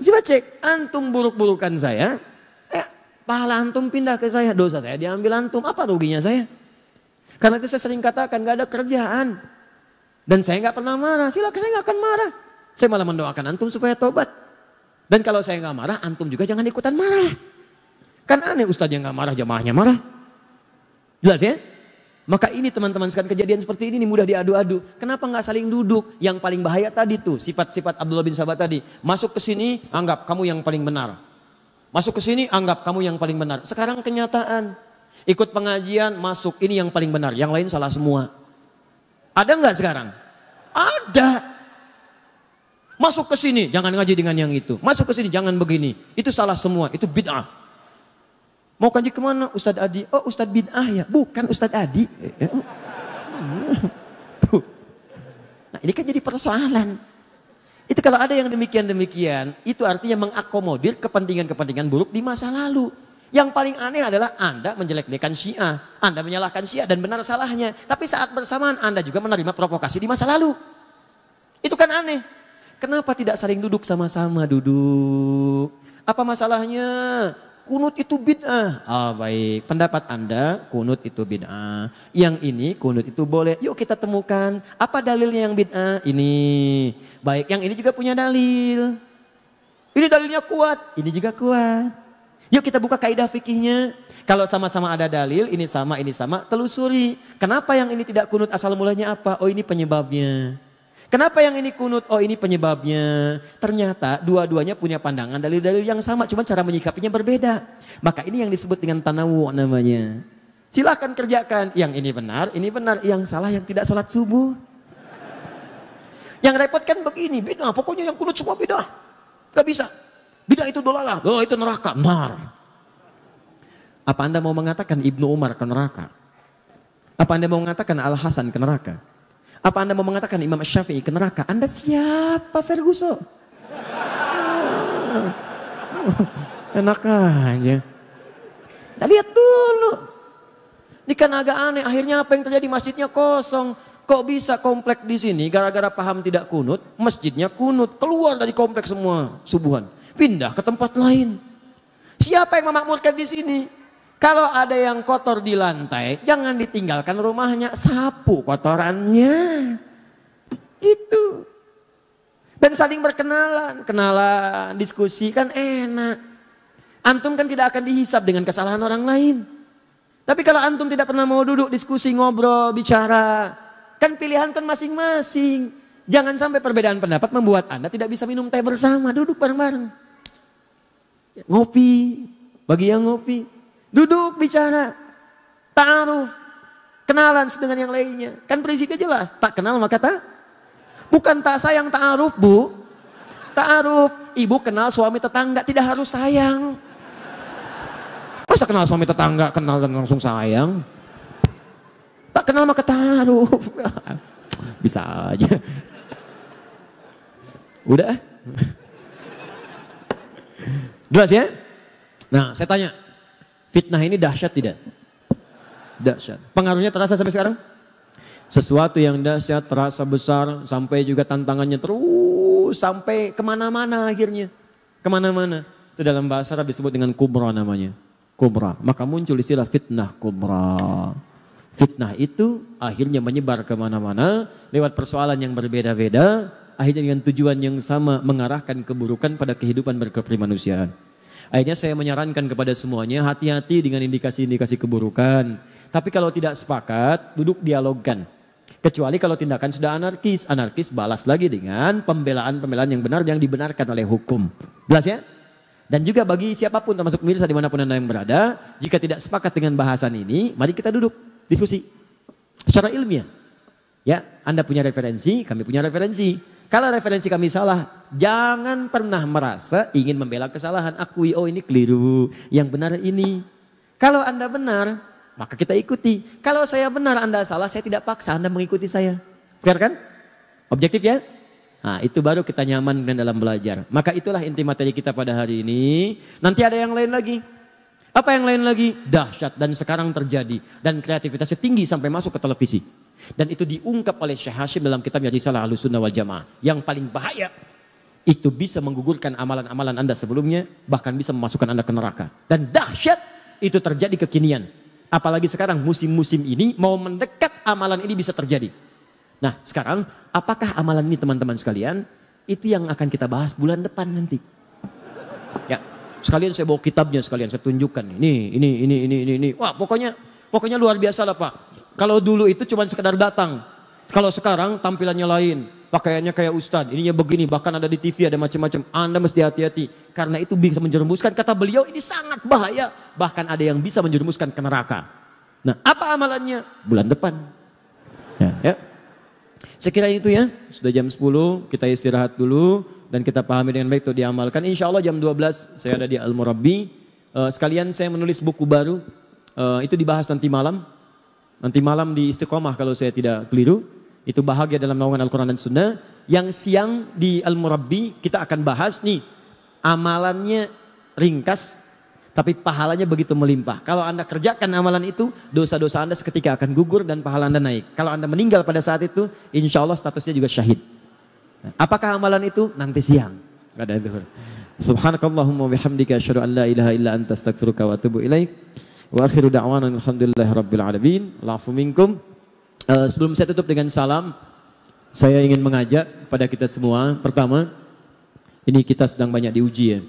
A: Coba cek, antum buruk-burukan saya. Pahala antum pindah ke saya, dosa saya diambil antum. Apa ruginya saya? Karena itu saya sering katakan nggak ada kerjaan. Dan saya nggak pernah marah, silakan saya nggak akan marah. Saya malah mendoakan antum supaya tobat. Dan kalau saya nggak marah, antum juga jangan ikutan marah. Kan aneh ustadz yang nggak marah, jamaahnya marah. Jelas ya? Maka ini teman-teman sekalian kejadian seperti ini mudah diadu-adu. Kenapa nggak saling duduk? Yang paling bahaya tadi tuh sifat-sifat Abdullah bin Sabah tadi. Masuk ke sini, anggap kamu yang paling benar. Masuk ke sini, anggap kamu yang paling benar. Sekarang kenyataan. Ikut pengajian, masuk ini yang paling benar. Yang lain salah semua. Ada nggak sekarang? Ada. Masuk ke sini, jangan ngaji dengan yang itu. Masuk ke sini, jangan begini. Itu salah semua, itu bid'ah. Mau kaji kemana? Ustadz Adi. Oh Ustadz bid'ah ya? Bukan Ustadz Adi. Nah ini kan jadi persoalan. Itu kalau ada yang demikian-demikian, itu artinya mengakomodir kepentingan-kepentingan buruk di masa lalu. Yang paling aneh adalah Anda menjelek-jelekan Syiah, Anda menyalahkan Syiah dan benar salahnya. Tapi saat bersamaan Anda juga menerima provokasi di masa lalu. Itu kan aneh. Kenapa tidak saling duduk sama-sama duduk? Apa masalahnya? Kunut itu bid'ah. Oh baik, pendapat Anda kunut itu bid'ah. Yang ini kunut itu boleh. Yuk kita temukan apa dalilnya yang bid'ah? Ini. Baik, yang ini juga punya dalil. Ini dalilnya kuat, ini juga kuat. Yuk kita buka kaidah fikihnya. Kalau sama-sama ada dalil, ini sama, telusuri. Kenapa yang ini tidak kunut asal mulanya apa? Oh ini penyebabnya. Kenapa yang ini kunut? Oh ini penyebabnya. Ternyata dua-duanya punya pandangan dalil-dalil yang sama, cuma cara menyikapinya berbeda. Maka ini yang disebut dengan tanawu namanya. Silahkan kerjakan. Yang ini benar, yang salah yang tidak sholat subuh. Yang repot kan begini, bid'ah. Pokoknya yang kunut semua bid'ah. Gak bisa. Bid'ah itu dolalah, oh itu neraka. Benar. Apa Anda mau mengatakan Ibnu Umar ke neraka? Apa Anda mau mengatakan Al-Hasan ke neraka? Apa Anda mau mengatakan Imam Syafi'i ke neraka? Anda siapa Ferguson? Enak aja. Kita lihat dulu. Ini kan agak aneh, akhirnya apa yang terjadi? Masjidnya kosong. Kok bisa komplek di sini gara-gara paham tidak kunut, masjidnya kunut. Keluar dari kompleks semua subuhan. Pindah ke tempat lain. Siapa yang memakmurkan di sini? Kalau ada yang kotor di lantai, jangan ditinggalkan rumahnya, sapu kotorannya. Gitu. Dan saling berkenalan, diskusi kan enak. Antum kan tidak akan dihisap dengan kesalahan orang lain. Tapi kalau antum tidak pernah mau duduk, diskusi, ngobrol, bicara, kan pilihan kan masing-masing. Jangan sampai perbedaan pendapat membuat Anda tidak bisa minum teh bersama, duduk bareng-bareng. Ngopi, bagi yang ngopi, duduk bicara, ta'aruf, kenalan dengan yang lainnya. Kan prinsipnya jelas, tak kenal maka tak. Bukan tak sayang ta'aruf bu, ta'aruf. Ibu kenal suami tetangga tidak harus sayang. Masa kenal suami tetangga kenal dan langsung sayang? Tak kenal maka ta'aruf. Bisa aja. Udah. Jelas ya? Nah, saya tanya, fitnah ini dahsyat tidak? Dahsyat. Pengaruhnya terasa sampai sekarang? Sesuatu yang dahsyat terasa besar sampai juga tantangannya terus sampai kemana-mana akhirnya. Kemana-mana. Itu dalam bahasa Arab disebut dengan kubra namanya. Kubra. Maka muncul istilah fitnah kubra. Fitnah itu akhirnya menyebar kemana-mana lewat persoalan yang berbeda-beda. Akhirnya dengan tujuan yang sama mengarahkan keburukan pada kehidupan berkeprimanusiaan. Akhirnya saya menyarankan kepada semuanya hati-hati dengan indikasi-indikasi keburukan. Tapi kalau tidak sepakat, duduk dialogkan. Kecuali kalau tindakan sudah anarkis. Anarkis balas lagi dengan pembelaan-pembelaan yang benar yang dibenarkan oleh hukum. Jelas ya? Dan juga bagi siapapun termasuk pemirsa dimanapun Anda yang berada. Jika tidak sepakat dengan bahasan ini, mari kita duduk diskusi. Secara ilmiah. Ya, Anda punya referensi, kami punya referensi. Kalau referensi kami salah, jangan pernah merasa ingin membela kesalahan. Akui, oh ini keliru, yang benar ini. Kalau Anda benar, maka kita ikuti. Kalau saya benar, Anda salah, saya tidak paksa Anda mengikuti saya. Fair kan? Objektif ya? Nah, itu baru kita nyaman dalam belajar. Maka itulah inti materi kita pada hari ini. Nanti ada yang lain lagi. Apa yang lain lagi? Dahsyat dan sekarang terjadi. Dan kreativitasnya tinggi sampai masuk ke televisi. Dan itu diungkap oleh Syekh Hashim dalam kitabnya Risalah Ahlussunnah wal Jamaah. Yang paling bahaya, itu bisa menggugurkan amalan-amalan Anda sebelumnya. Bahkan bisa memasukkan Anda ke neraka. Dan dahsyat itu terjadi kekinian. Apalagi sekarang musim-musim ini mau mendekat amalan ini bisa terjadi. Nah sekarang apakah amalan ini teman-teman sekalian? Itu yang akan kita bahas bulan depan nanti. Ya, sekalian saya bawa kitabnya sekalian saya tunjukkan. Ini. Wah pokoknya luar biasa lah Pak. Kalau dulu itu cuma sekedar datang. Kalau sekarang tampilannya lain. Pakaiannya kayak ustadz, ininya begini. Bahkan ada di TV ada macam-macam. Anda mesti hati-hati. Karena itu bisa menjerumuskan. Kata beliau ini sangat bahaya. Bahkan ada yang bisa menjerumuskan ke neraka. Nah apa amalannya? Bulan depan. Ya. Sekira itu ya. Sudah jam 10 kita istirahat dulu. Dan kita pahami dengan baik itu diamalkan. Insya Allah jam 12 saya ada di Al-Murabbi. Sekalian saya menulis buku baru. Itu dibahas nanti malam. Nanti malam di Istiqomah kalau saya tidak keliru. Itu bahagia dalam naungan Al-Quran dan Sunnah. Yang siang di Al-Murabbi kita akan bahas nih. Amalannya ringkas. Tapi pahalanya begitu melimpah. Kalau Anda kerjakan amalan itu. Dosa-dosa Anda seketika akan gugur dan pahala Anda naik. Kalau Anda meninggal pada saat itu. Insya Allah statusnya juga syahid. Nah, apakah amalan itu? Nanti siang. Pada zuhur. Subhanakallahumma bihamdika asyhadu an la ilaha illa anta astaghfiruka wa atubu ilaik. Wa akhiru da'wana alhamdulillahi rabbil alamin. La'afu minkum. Sebelum saya tutup dengan salam, saya ingin mengajak pada kita semua. Pertama, ini kita sedang banyak diuji ya.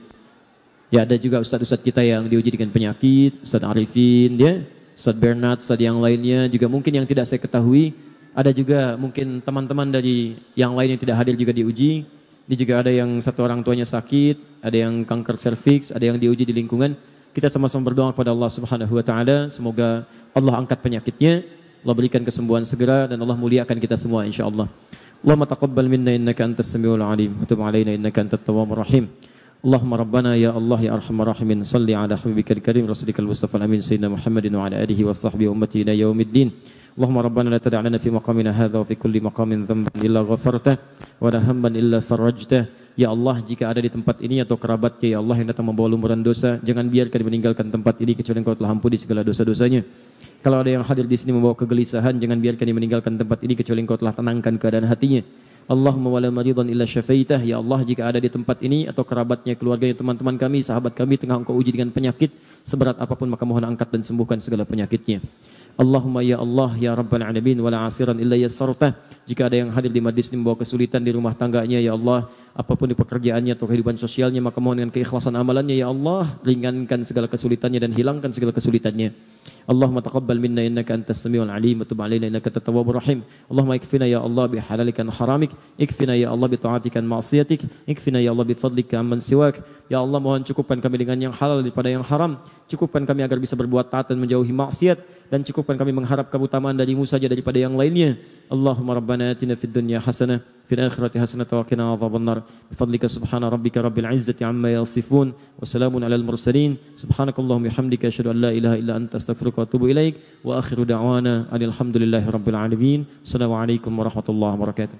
A: Ya ada juga ustadz-ustadz kita yang diuji dengan penyakit, Ustadz Arifin, ya, Ustadz Bernard, ustadz yang lainnya juga mungkin yang tidak saya ketahui. Ada juga mungkin teman-teman dari yang lain yang tidak hadir juga diuji. Ini juga ada yang satu orang tuanya sakit, ada yang kanker serviks, ada yang diuji di lingkungan. Kita sama-sama berdoa kepada Allah Subhanahu wa taala, semoga Allah angkat penyakitnya, Allah berikan kesembuhan segera dan Allah muliakan kita semua insyaallah. Allahumma taqabbal minna innaka antas samiul alim wa tub alaina innaka antat tawwabur rahim. Allahumma rabbana ya Allah ya arhamar rahimin salli ala habibikal karim rasulikal mustafa amin sayyidina Muhammadin wa ala alihi wa sahbihi ummati ila yaumiddin. Allahumma rabbana la tada' lana fi maqamina hadha wa fi kulli maqamin dhanban illa ghafartah wa la hamman illa farajtah. Ya Allah, jika ada di tempat ini atau kerabatnya ya Allah yang datang membawa lumuran dosa, jangan biarkan meninggalkan tempat ini kecuali Engkau telah ampuni segala dosa-dosanya. Kalau ada yang hadir di sini membawa kegelisahan, jangan biarkan dia meninggalkan tempat ini kecuali Engkau telah tenangkan keadaan hatinya. Allahumma wala maridhan illa syafaitah. Ya Allah, jika ada di tempat ini atau kerabatnya, keluarganya, teman-teman kami, sahabat kami tengah Engkau uji dengan penyakit seberat apapun, maka mohon angkat dan sembuhkan segala penyakitnya. Allahumma ya Allah ya Rabbal Alamin wala asiran illa yassartah. Jika ada yang hadir di majlis ini membawa kesulitan di rumah tangganya ya Allah, apapun di pekerjaannya atau kehidupan sosialnya, maka mohon dengan keikhlasan amalannya ya Allah, ringankan segala kesulitannya dan hilangkan segala kesulitannya. Allahumma taqabbal minna innaka antas samiul alim wa tub alaina innaka at-tawwabur rahim. Allahumma ikfina ya Allah bi halalika wa haramik, ikfina ya Allah bi ta'atika wa ma'siyatik, ikfina ya Allah bi fadlika amman siwak. Ya Allah, mohon cukupkan kami dengan yang halal daripada yang haram. Cukupkan kami agar bisa berbuat taat dan menjauhi maksiat, dan cukupkan kami mengharap keutamaan darimu saja daripada yang lainnya. Allahumma rabbana atina fid dunya hasanah fil akhirati hasanah wa qina adzabannar. Bifadlika subhana rabbika rabbil izzati amma yasifun wa salamun alal mursalin. Subhanakallahumma bihamdika asyhadu an la ilaha illa anta astaghfiruka wa atubu ilaik. Wa akhiru da'wana alhamdulillahi rabbil alamin. Assalamualaikum warahmatullahi wabarakatuh.